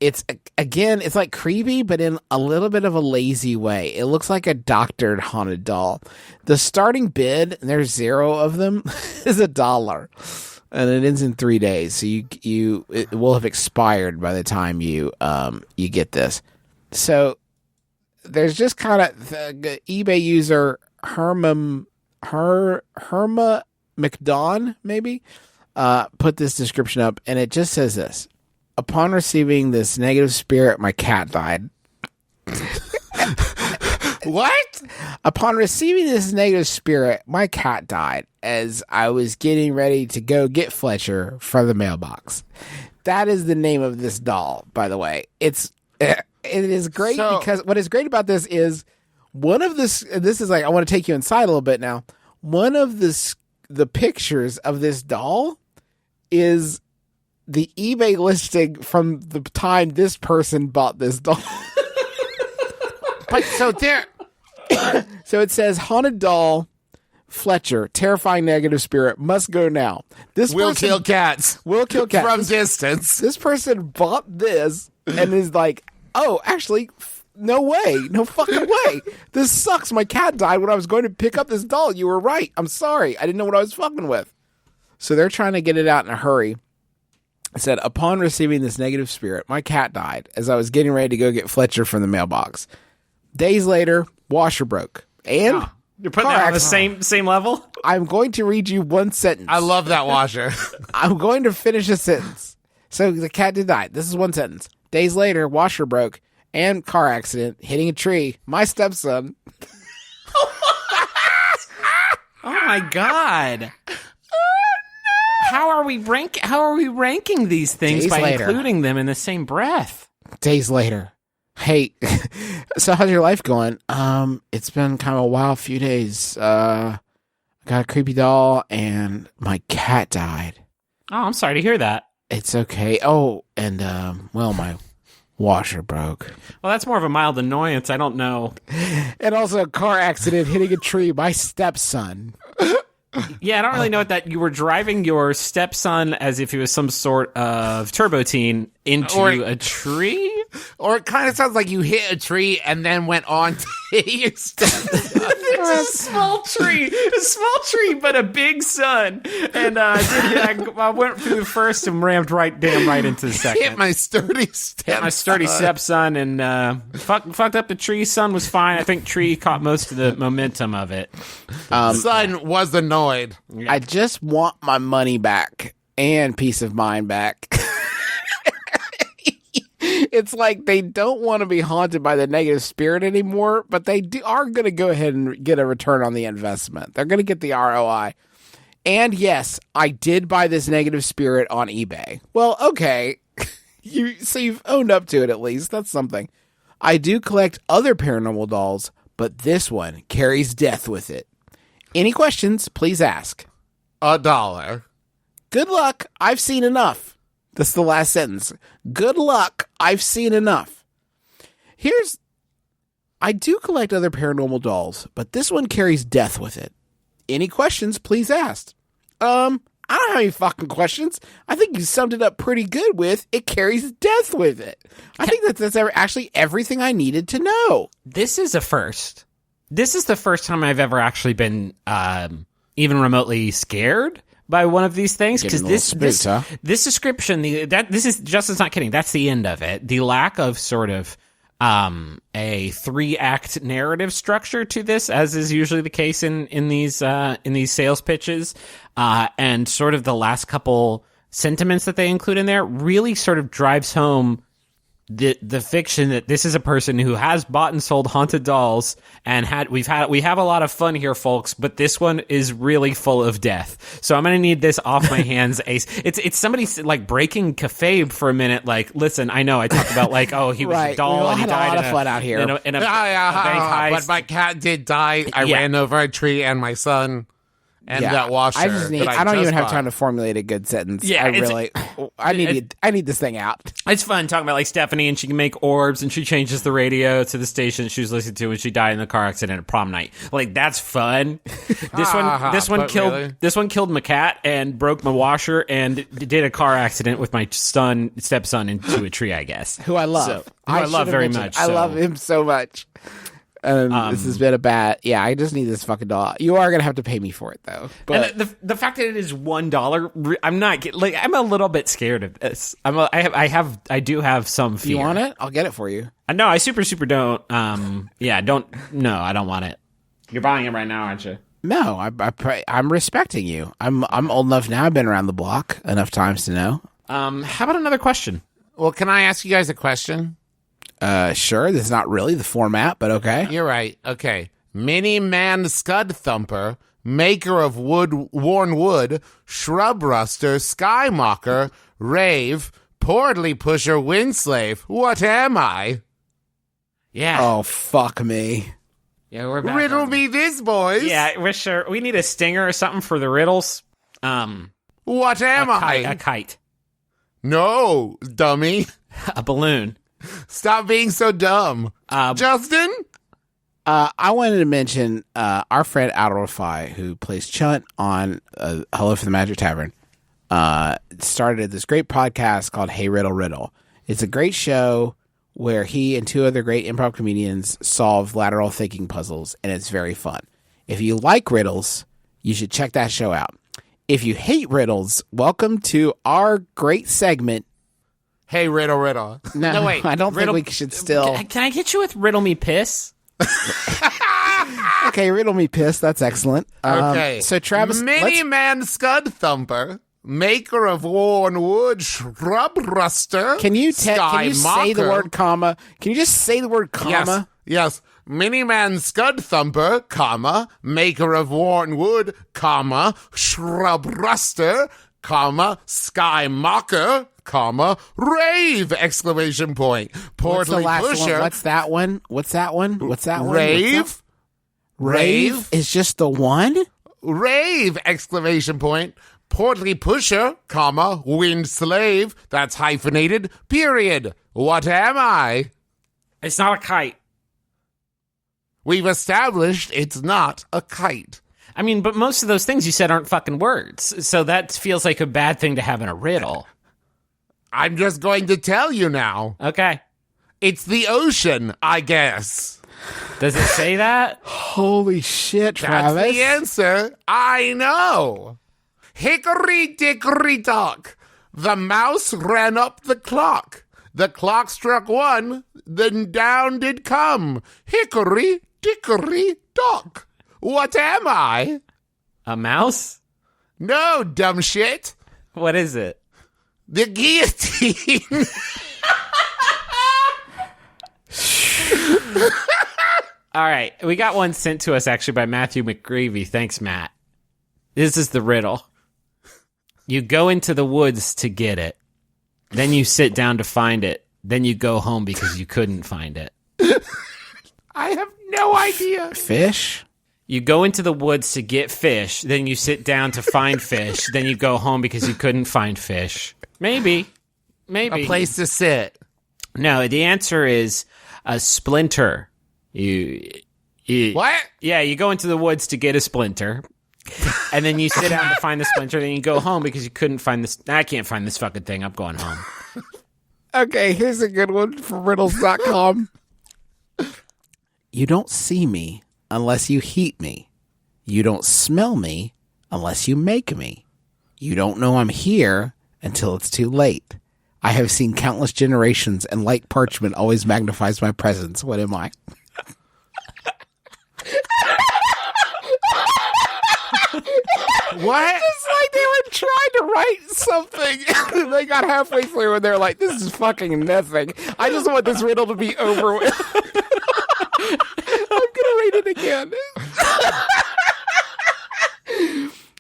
It's again, it's like creepy, but in a little bit of a lazy way. It looks like a doctored haunted doll. The starting bid, and there's 0 of them, is $1. And it ends in 3 days, so it will have expired by the time you get this. So there's just kind of the eBay user Herma McDawn maybe put this description up, and it just says this: upon receiving this negative spirit, my cat died. What? Upon receiving this negative spirit, my cat died as I was getting ready to go get Fletcher from the mailbox. That is the name of this doll, by the way. It is great because what is great about this is one of this is like, I want to take you inside a little bit now. One of the pictures of this doll is the eBay listing from the time this person bought this doll. But so it says haunted doll Fletcher, terrifying negative spirit, must go now. This will person kill cats. Will kill cats from distance. This person bought this and is like, oh, actually, no way, no fucking way. This sucks. My cat died when I was going to pick up this doll. You were right. I'm sorry. I didn't know what I was fucking with. So they're trying to get it out in a hurry. It said, upon receiving this negative spirit, my cat died as I was getting ready to go get Fletcher from the mailbox. Days later, washer broke. And you're putting that on the same level? I'm going to read you one sentence. I love that washer. I'm going to finish a sentence. So the cat did die. This is one sentence. Days later, washer broke and car accident, hitting a tree. My stepson. Oh my God. How are we ranking these things Days by later. including them in the same breath? Days later. Hey, so how's your life going? It's been kind of a wild few days. Got a creepy doll and my cat died. Oh, I'm sorry to hear that. It's okay. Oh, and well, my washer broke. Well, that's more of a mild annoyance. I don't know. And also a car accident hitting a tree. My stepson. Yeah, I don't really know what that. You were driving your stepson as if he was some sort of turbo teen into a tree? Or it kind of sounds like you hit a tree and then went on to hit your stepson. It's a small tree, but a big sun. And I went through the first and rammed right into the second. Hit my sturdy stepson and fucked up the tree. Sun was fine. I think tree caught most of the momentum of it. Son was annoyed. Yeah. I just want my money back and peace of mind back. It's like they don't want to be haunted by the negative spirit anymore, but they are going to go ahead and get a return on the investment. They're going to get the ROI. And yes, I did buy this negative spirit on eBay. Well, okay. You've owned up to it at least. That's something. I do collect other paranormal dolls, but this one carries death with it. Any questions, please ask. $1. Good luck. I've seen enough. That's the last sentence. Good luck. I've seen enough. I do collect other paranormal dolls, but this one carries death with it. Any questions, please ask. I don't have any fucking questions. I think you summed it up pretty good with it carries death with it. I think that's actually everything I needed to know. This is a first. This is the first time I've ever actually been even remotely scared by one of these things, because this description, this is Justin's not kidding. That's the end of it. The lack of sort of a 3-act narrative structure to this, as is usually the case in these sales pitches, and sort of the last couple sentiments that they include in there really sort of drives home the fiction that this is a person who has bought and sold haunted dolls and we have a lot of fun here, folks, but this one is really full of death. So I'm going to need this off my hands. It's somebody like breaking kayfabe for a minute. Like, listen, I know I talked about like, oh, he was right. a doll and he died. A lot of fun out here. In a bank heist. But my cat did die. I ran over a tree and my son. And that washer. I don't even have time to formulate a good sentence. Yeah, I need this thing out. It's fun talking about like Stephanie, and she can make orbs, and she changes the radio to the station that she was listening to when she died in the car accident at prom night. Like, that's fun. This one killed my cat and broke my washer and did a car accident with my stepson into a tree, I guess. Who I love. I love very much. I love him so much. This has been a bad. Yeah, I just need this fucking doll. You are gonna have to pay me for it though. But and the fact that it is $1, I'm not like I'm a little bit scared of this. I do have some fear. You want it? I'll get it for you. No, I super don't. I don't want it. You're buying it right now, aren't you? No, I'm respecting you. I'm old enough now. I've been around the block enough times to know. How about another question? Well, can I ask you guys a question? Sure. This is not really the format, but okay. You're right. Okay. Mini-Man Scud Thumper, maker of worn wood, shrub ruster, sky mocker, rave, portly pusher, windslave. What am I? Yeah. Oh, fuck me. Yeah, we're back. Riddle on. me this, boys. Yeah, we're sure. We need a stinger or something for the riddles. What am I? A kite. No, dummy. A balloon. Stop being so dumb. Justin? I wanted to mention our friend Automotive, who plays Chunt on Hello from the Magic Tavern, started this great podcast called Hey Riddle Riddle. It's a great show where he and two other great improv comedians solve lateral thinking puzzles, and it's very fun. If you like riddles, you should check that show out. If you hate riddles, welcome to our great segment. Hey, Riddle. No, wait. I don't Riddle- think we should still... Can I get you with Riddle Me Piss? Okay, Riddle Me Piss. That's excellent. Okay. So, Travis... Mini-Man Scud Thumper, maker of worn wood, shrub ruster, Can you sky say the mocker. word comma? Can you just say the word comma? Yes. Mini-Man Scud Thumper, comma, maker of worn wood, comma, shrub ruster, comma, sky mocker, comma, rave, exclamation point. What's the Portly last pusher. one? What's that one? What's that one? Rave. Rave is just the one? Rave, exclamation point. Portly pusher, comma, wind slave. That's hyphenated, period. What am I? It's not a kite. We've established it's not a kite. I mean, but most of those things you said aren't fucking words. So that feels like a bad thing to have in a riddle. I'm just going to tell you now. Okay. It's the ocean, I guess. Does it say that? Holy shit, Travis. That's the answer. I know. Hickory dickory dock. The mouse ran up the clock. The clock struck one, then down did come. Hickory dickory dock. What am I? A mouse? No, dumb shit. What is it? The guillotine. All right. We got one sent to us actually by Matthew McGreevy. Thanks, Matt. This is the riddle. You go into the woods to get it. Then you sit down to find it. Then you go home because you couldn't find it. I have no idea. Fish? You go into the woods to get fish. Then you sit down to find fish. Then you go home because you couldn't find fish. Maybe. A place to sit. No, the answer is a splinter. You What? Yeah, you go into the woods to get a splinter. And then you sit down to find the splinter. Then you go home because you couldn't find this. I can't find this fucking thing. I'm going home. Okay, here's a good one from riddles.com. You don't see me unless you heat me. You don't smell me unless you make me. You don't know I'm here until it's too late. I have seen countless generations, and light parchment always magnifies my presence. What am I? What? It's like they were trying to write something, and they got halfway through, and they're like, this is fucking nothing. I just want this riddle to be over with. I'm gonna read it again.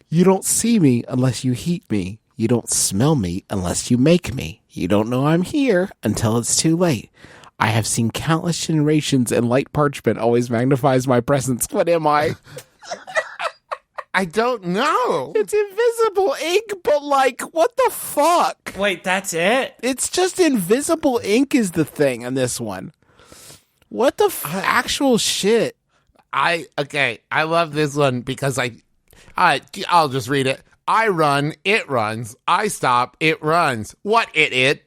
You don't see me unless you heat me. You don't smell me unless you make me. You don't know I'm here until it's too late. I have seen countless generations, and light parchment always magnifies my presence. What am I? I don't know. It's invisible ink, but like, what the fuck? Wait, that's it? It's just invisible ink is the thing on this one. What the actual shit? I love this one because I'll just read it. I run, it runs. I stop, it runs. What it?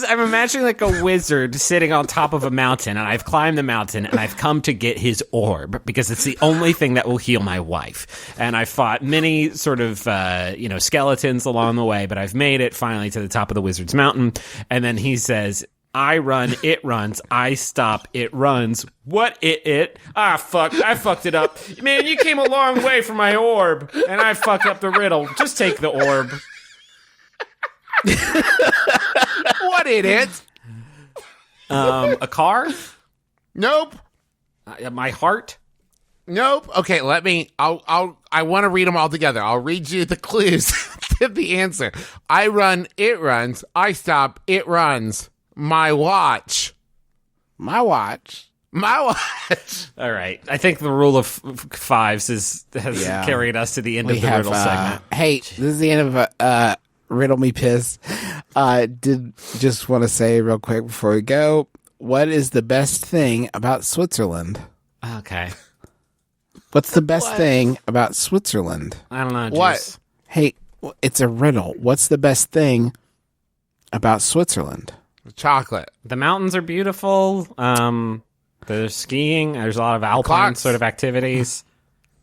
I'm imagining like a wizard sitting on top of a mountain, and I've climbed the mountain, and I've come to get his orb because it's the only thing that will heal my wife. And I fought many sort of, skeletons along the way, but I've made it finally to the top of the wizard's mountain. And then he says, I run, it runs. I stop, it runs. What it? Ah, fuck. I fucked it up. Man, you came a long way from my orb, and I fucked up the riddle. Just take the orb. What it? A car? Nope. My heart? Nope. Okay, I want to read them all together. I'll read you the clues to the answer. I run, it runs. I stop, it runs. My watch. My watch. All right. I think the rule of fives has carried us to the end of the riddle segment. Hey, this is the end of Riddle Me Piss. Did just want to say real quick before we go, what is the best thing about Switzerland? Okay. What's the best thing about Switzerland? I don't know. What? Juice. Hey, it's a riddle. What's the best thing about Switzerland? Chocolate. The mountains are beautiful. There's skiing. There's a lot of alpine clocks. sort of activities.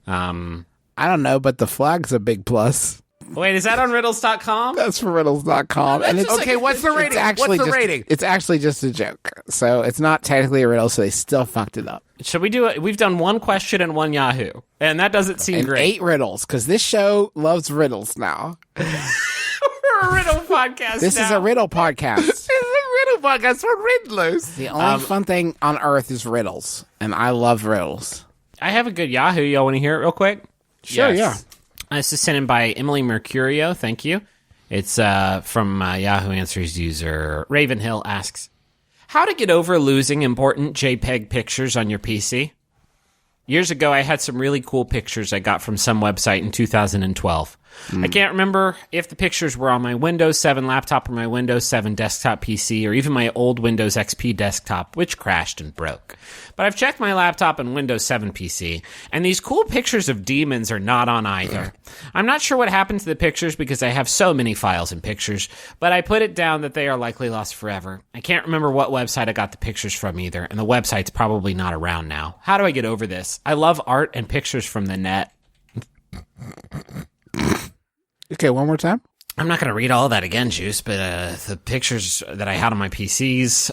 I don't know, but the flag's a big plus. Wait, is that on riddles.com? That's for riddles.com. And it's Okay, what's the rating? Rating? It's actually just a joke. So it's not technically a riddle, so they still fucked it up. Should we do it? We've done one question and one Yahoo, and that doesn't seem And great. 8 riddles, because this show loves riddles now. We're a riddle podcast. This is a riddle podcast. It's a riddle podcast for riddlers. The only fun thing on earth is riddles, and I love riddles. I have a good Yahoo. Y'all want to hear it real quick? Sure, yeah. This is sent in by Emily Mercurio. Thank you. It's from Yahoo Answers user Ravenhill asks, how to get over losing important JPEG pictures on your PC? Years ago, I had some really cool pictures I got from some website in 2012. I can't remember if the pictures were on my Windows 7 laptop or my Windows 7 desktop PC or even my old Windows XP desktop, which crashed and broke. But I've checked my laptop and Windows 7 PC, and these cool pictures of demons are not on either. I'm not sure what happened to the pictures because I have so many files and pictures, but I put it down that they are likely lost forever. I can't remember what website I got the pictures from either, and the website's probably not around now. How do I get over this? I love art and pictures from the net. Okay, one more time. I'm not going to read all that again, Juice, but the pictures that I had on my PCs,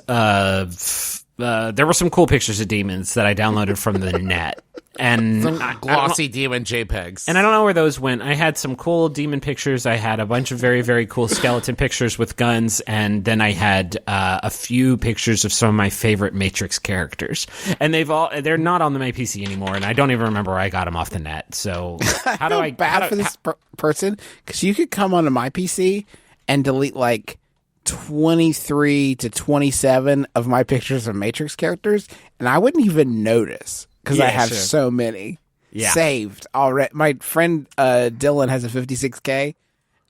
there were some cool pictures of demons that I downloaded from the net. And Glossy demon JPEGs. And I don't know where those went. I had some cool demon pictures. I had a bunch of very, very cool skeleton pictures with guns. And then I had a few pictures of some of my favorite Matrix characters. And they're not on my PC anymore. And I don't even remember where I got them off the net. So how do I... bad for this person? Because you could come onto my PC and delete like 23 to 27 of my pictures of Matrix characters. And I wouldn't even notice. Because I have so many saved already. My friend Dylan has a 56K,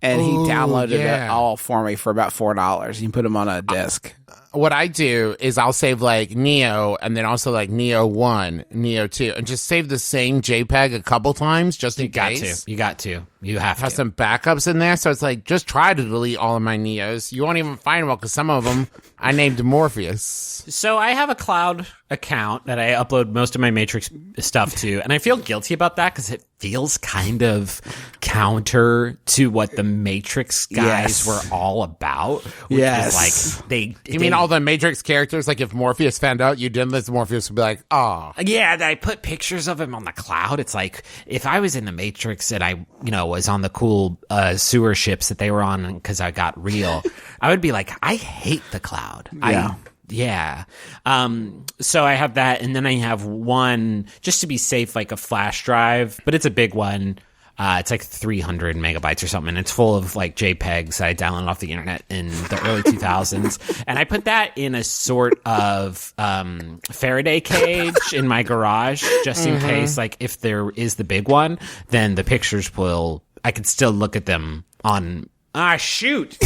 and he downloaded it all for me for about $4. You can put them on a disc. What I do is I'll save like Neo and then also like Neo 1, Neo 2, and just save the same JPEG a couple times just in case. You got to. You have to. some Some backups in there. So it's like, just try to delete all of my Neos. You won't even find them because some of them I named Morpheus. So I have a cloud account that I upload most of my Matrix stuff to, and I feel guilty about that because it feels kind of counter to what the Matrix guys were all about. Which was like You mean all the Matrix characters? Like if Morpheus found out you did this, Morpheus would be like, "Oh, yeah." I put pictures of him on the cloud. It's like if I was in the Matrix and I, was on the cool sewer ships that they were on because I got real, I would be like, I hate the cloud. Yeah. So I have that, and then I have one just to be safe, like a flash drive, but it's a big one. It's like 300 megabytes or something. And it's full of like JPEGs that I downloaded off the internet in the early 2000s. And I put that in a sort of Faraday cage in my garage, just in case, like if there is the big one, then the pictures I could still look at them on, shoot.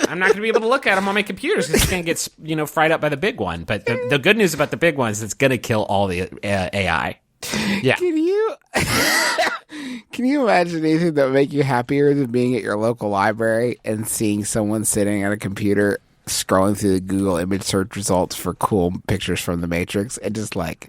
I'm not going to be able to look at them on my computers because it's going to get, fried up by the big one. But the good news about the big one is it's going to kill all the AI. Yeah. Can you imagine anything that would make you happier than being at your local library and seeing someone sitting at a computer scrolling through the Google image search results for cool pictures from the Matrix and just like,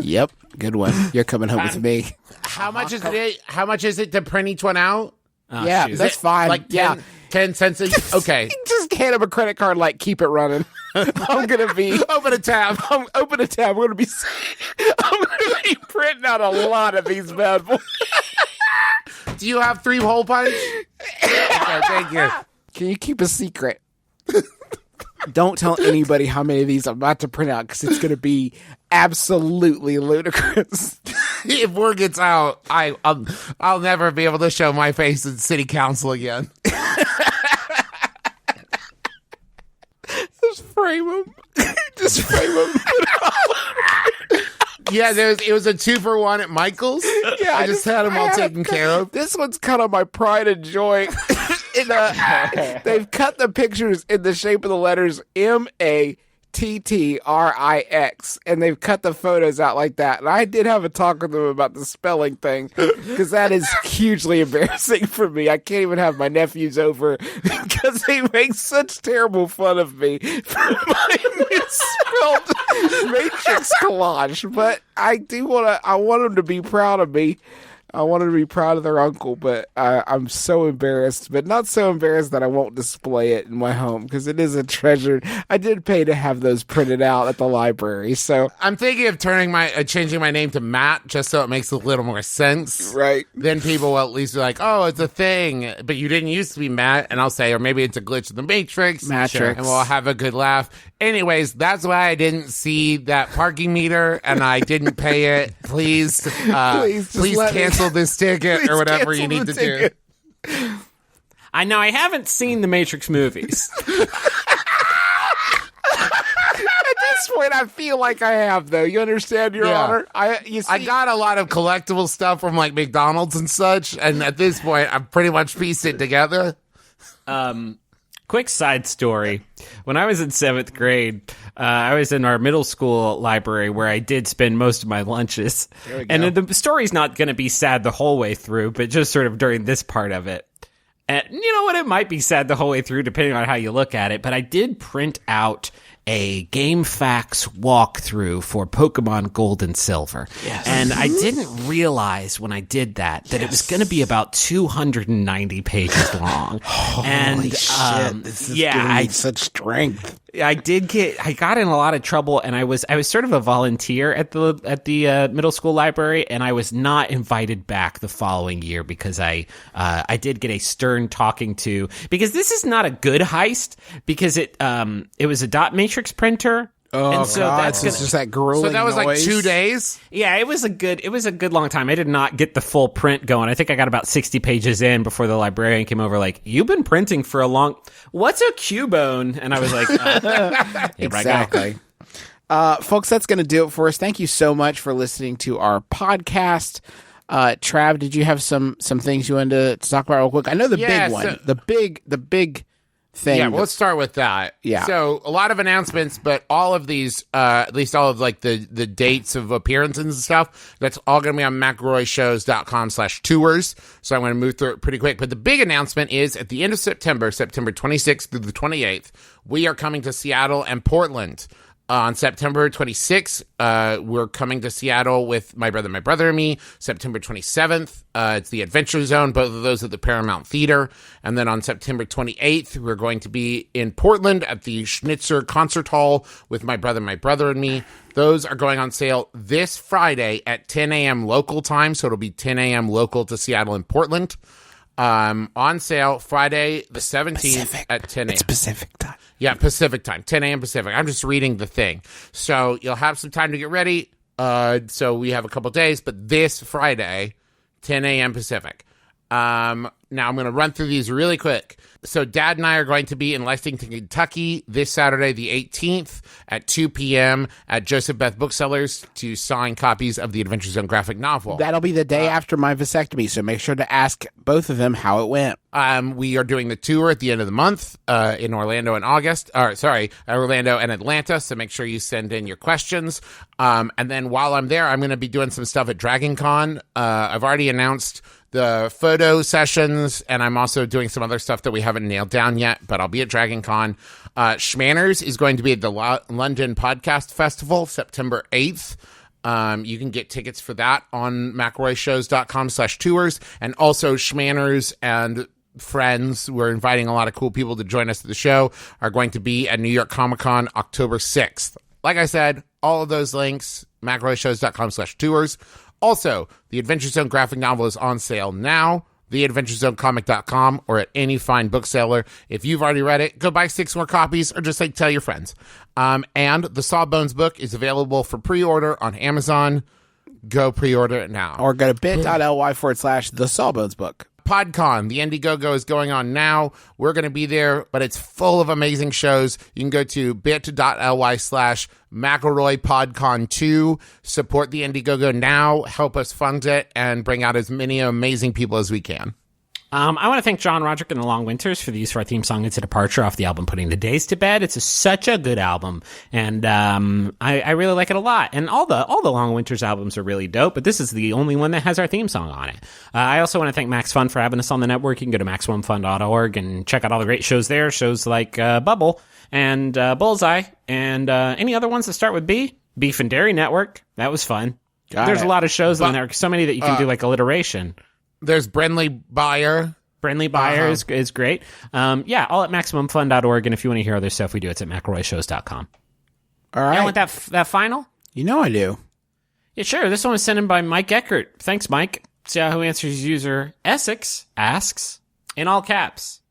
yep, good one. You're coming home with me. How much is it? How much is it to print each one out? Yeah, that's fine. Like 10 cents. Okay. Just hand him a credit card, like keep it running. I'm gonna be Open a tab. open a tab. I'm gonna be printing out a lot of these bad boys. Do you have 3 hole punch? Okay, thank you. Can you keep a secret? Don't tell anybody how many of these I'm about to print out because it's going to be absolutely ludicrous. If word gets out, I'll never be able to show my face in city council again. Just frame them. Just frame them. Yeah, it was a 2-for-1 at Michael's. Yeah, I just had them all taken care of. This one's kind of my pride and joy. They've cut the pictures in the shape of the letters MATTRIX, and they've cut the photos out like that. And I did have a talk with them about the spelling thing, because that is hugely embarrassing for me. I can't even have my nephews over because they make such terrible fun of me for my misspelled matrix collage. But I want them to be proud of me. I want them to be proud of their uncle, but I'm so embarrassed, but not so embarrassed that I won't display it in my home because it is a treasure. I did pay to have those printed out at the library, so I'm thinking of changing my name to Matt just so it makes a little more sense. Right. Then people will at least be like, "Oh, it's a thing," but you didn't used to be Matt, and I'll say, or maybe it's a glitch in the Matrix, Matrix. and we'll have a good laugh. Anyways, that's why I didn't see that parking meter and I didn't pay it. Please cancel this ticket or whatever you need to do. I know I haven't seen the Matrix movies. At this point, I feel like I have, though. You understand, Your Honor? I got a lot of collectible stuff from like McDonald's and such, and at this point, I'm pretty much pieced it together. Quick side story. When I was in 7th grade, I was in our middle school library where I did spend most of my lunches. And the story's not going to be sad the whole way through, but just sort of during this part of it. And you know what? It might be sad the whole way through, depending on how you look at it. But I did print out a Game Facts walkthrough for Pokemon Gold and Silver. Yes. And I didn't realize when I did that it was going to be about 290 pages long. Holy shit. This is giving me such strength. I got in a lot of trouble, and I was sort of a volunteer at the middle school library, and I was not invited back the following year because I did get a stern talking to, because this is not a good heist, because it was a dot matrix printer. Oh, and so God, that's it's just that grueling So that was noise. like 2 days? Yeah, it was a good long time. I did not get the full print going. I think I got about 60 pages in before the librarian came over like, "You've been printing for a long... What's a Cubone?" And I was like... Exactly. Folks, that's going to do it for us. Thank you so much for listening to our podcast. Trav, did you have some things you wanted to talk about real quick? I know the big one. The big thing. Yeah, well, let's start with that. Yeah. So a lot of announcements, but all of these, at least all of like the dates of appearances and stuff, that's all going to be on McElroyShows.com/tours. So I'm going to move through it pretty quick. But the big announcement is at the end of September 26th through the 28th, we are coming to Seattle and Portland. On September 26th, we're coming to Seattle with my brother and me. September 27th, it's the Adventure Zone, both of those at the Paramount Theater. And then on September 28th, we're going to be in Portland at the Schnitzer Concert Hall with my brother and me. Those are going on sale this Friday at 10 a.m. local time, so it'll be 10 a.m. local to Seattle and Portland. On sale Friday the 17th at 10 a.m. It's Pacific time. Yeah, Pacific time, 10 a.m. Pacific. I'm just reading the thing. So you'll have some time to get ready. So we have a couple days, but this Friday, 10 a.m. Pacific. Now I'm going to run through these really quick. So Dad and I are going to be in Lexington, Kentucky this Saturday, the 18th at 2 p.m. at Joseph Beth Booksellers to sign copies of the Adventure Zone graphic novel. That'll be the day after my vasectomy, so make sure to ask both of them how it went. We are doing the tour at the end of the month in Orlando and Orlando and Atlanta, so make sure you send in your questions. And then while I'm there, I'm going to be doing some stuff at Dragon Con. I've already announced the photo sessions, and I'm also doing some other stuff that we haven't nailed down yet, but I'll be at Dragon Con. Schmanners is going to be at the London Podcast Festival, September 8th. You can get tickets for that on McElroyShows.com/tours, and also Schmanners and friends, we're inviting a lot of cool people to join us at the show, are going to be at New York Comic Con October 6th. Like I said, all of those links, McElroyShows.com/tours. Also, the Adventure Zone graphic novel is on sale now, theadventurezonecomic.com, or at any fine bookseller. If you've already read it, go buy 6 more copies, or just tell your friends. And the Sawbones book is available for pre-order on Amazon. Go pre-order it now. Or go to bit.ly/the Sawbones book. PodCon, the Indiegogo is going on now. We're going to be there, but it's full of amazing shows. You can go to bit.ly/McElroyPodCon2. Support the Indiegogo now. Help us fund it and bring out as many amazing people as we can. I want to thank John Roderick and the Long Winters for the use of our theme song, It's a Departure, off the album Putting the Days to Bed. It's such a good album, and I really like it a lot. And all the Long Winters albums are really dope, but this is the only one that has our theme song on it. I also want to thank Max Fun for having us on the network. You can go to maximumfun.org and check out all the great shows there, shows like Bubble and Bullseye, and any other ones that start with B. Beef and Dairy Network. That was fun. There's a lot of shows on there, so many that you can do like alliteration. There's Brenly Buyer. Brenly Buyer is great. Yeah, all at MaximumFun.org. And if you want to hear other stuff we do, it's at McElroyShows.com. All right. You want that final? You know I do. Yeah, sure. This one was sent in by Mike Eckert. Thanks, Mike. Yahoo Answers user Essex asks, in all caps,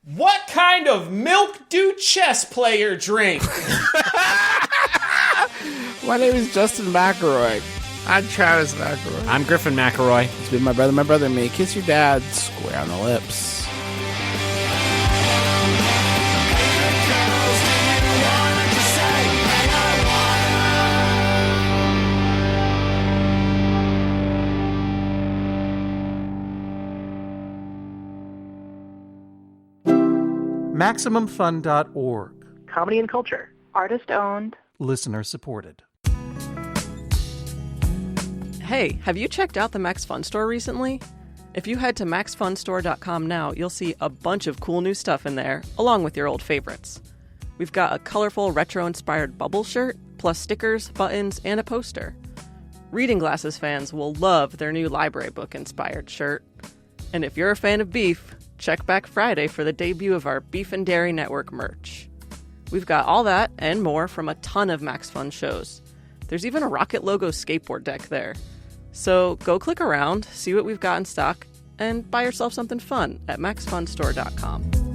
what kind of milk do chess player drink? My name is Justin McElroy. I'm Travis McElroy. I'm Griffin McElroy. It's been my brother and me. Kiss your dad square on the lips. MaximumFun.org. Comedy and culture. Artist owned. Listener supported. Hey, have you checked out the Max Fun Store recently? If you head to maxfunstore.com now, you'll see a bunch of cool new stuff in there, along with your old favorites. We've got a colorful retro-inspired bubble shirt, plus stickers, buttons, and a poster. Reading Glasses fans will love their new library book-inspired shirt. And if you're a fan of beef, check back Friday for the debut of our Beef and Dairy Network merch. We've got all that and more from a ton of Max Fun shows. There's even a Rocket logo skateboard deck there. So go click around, see what we've got in stock, and buy yourself something fun at maxfunstore.com.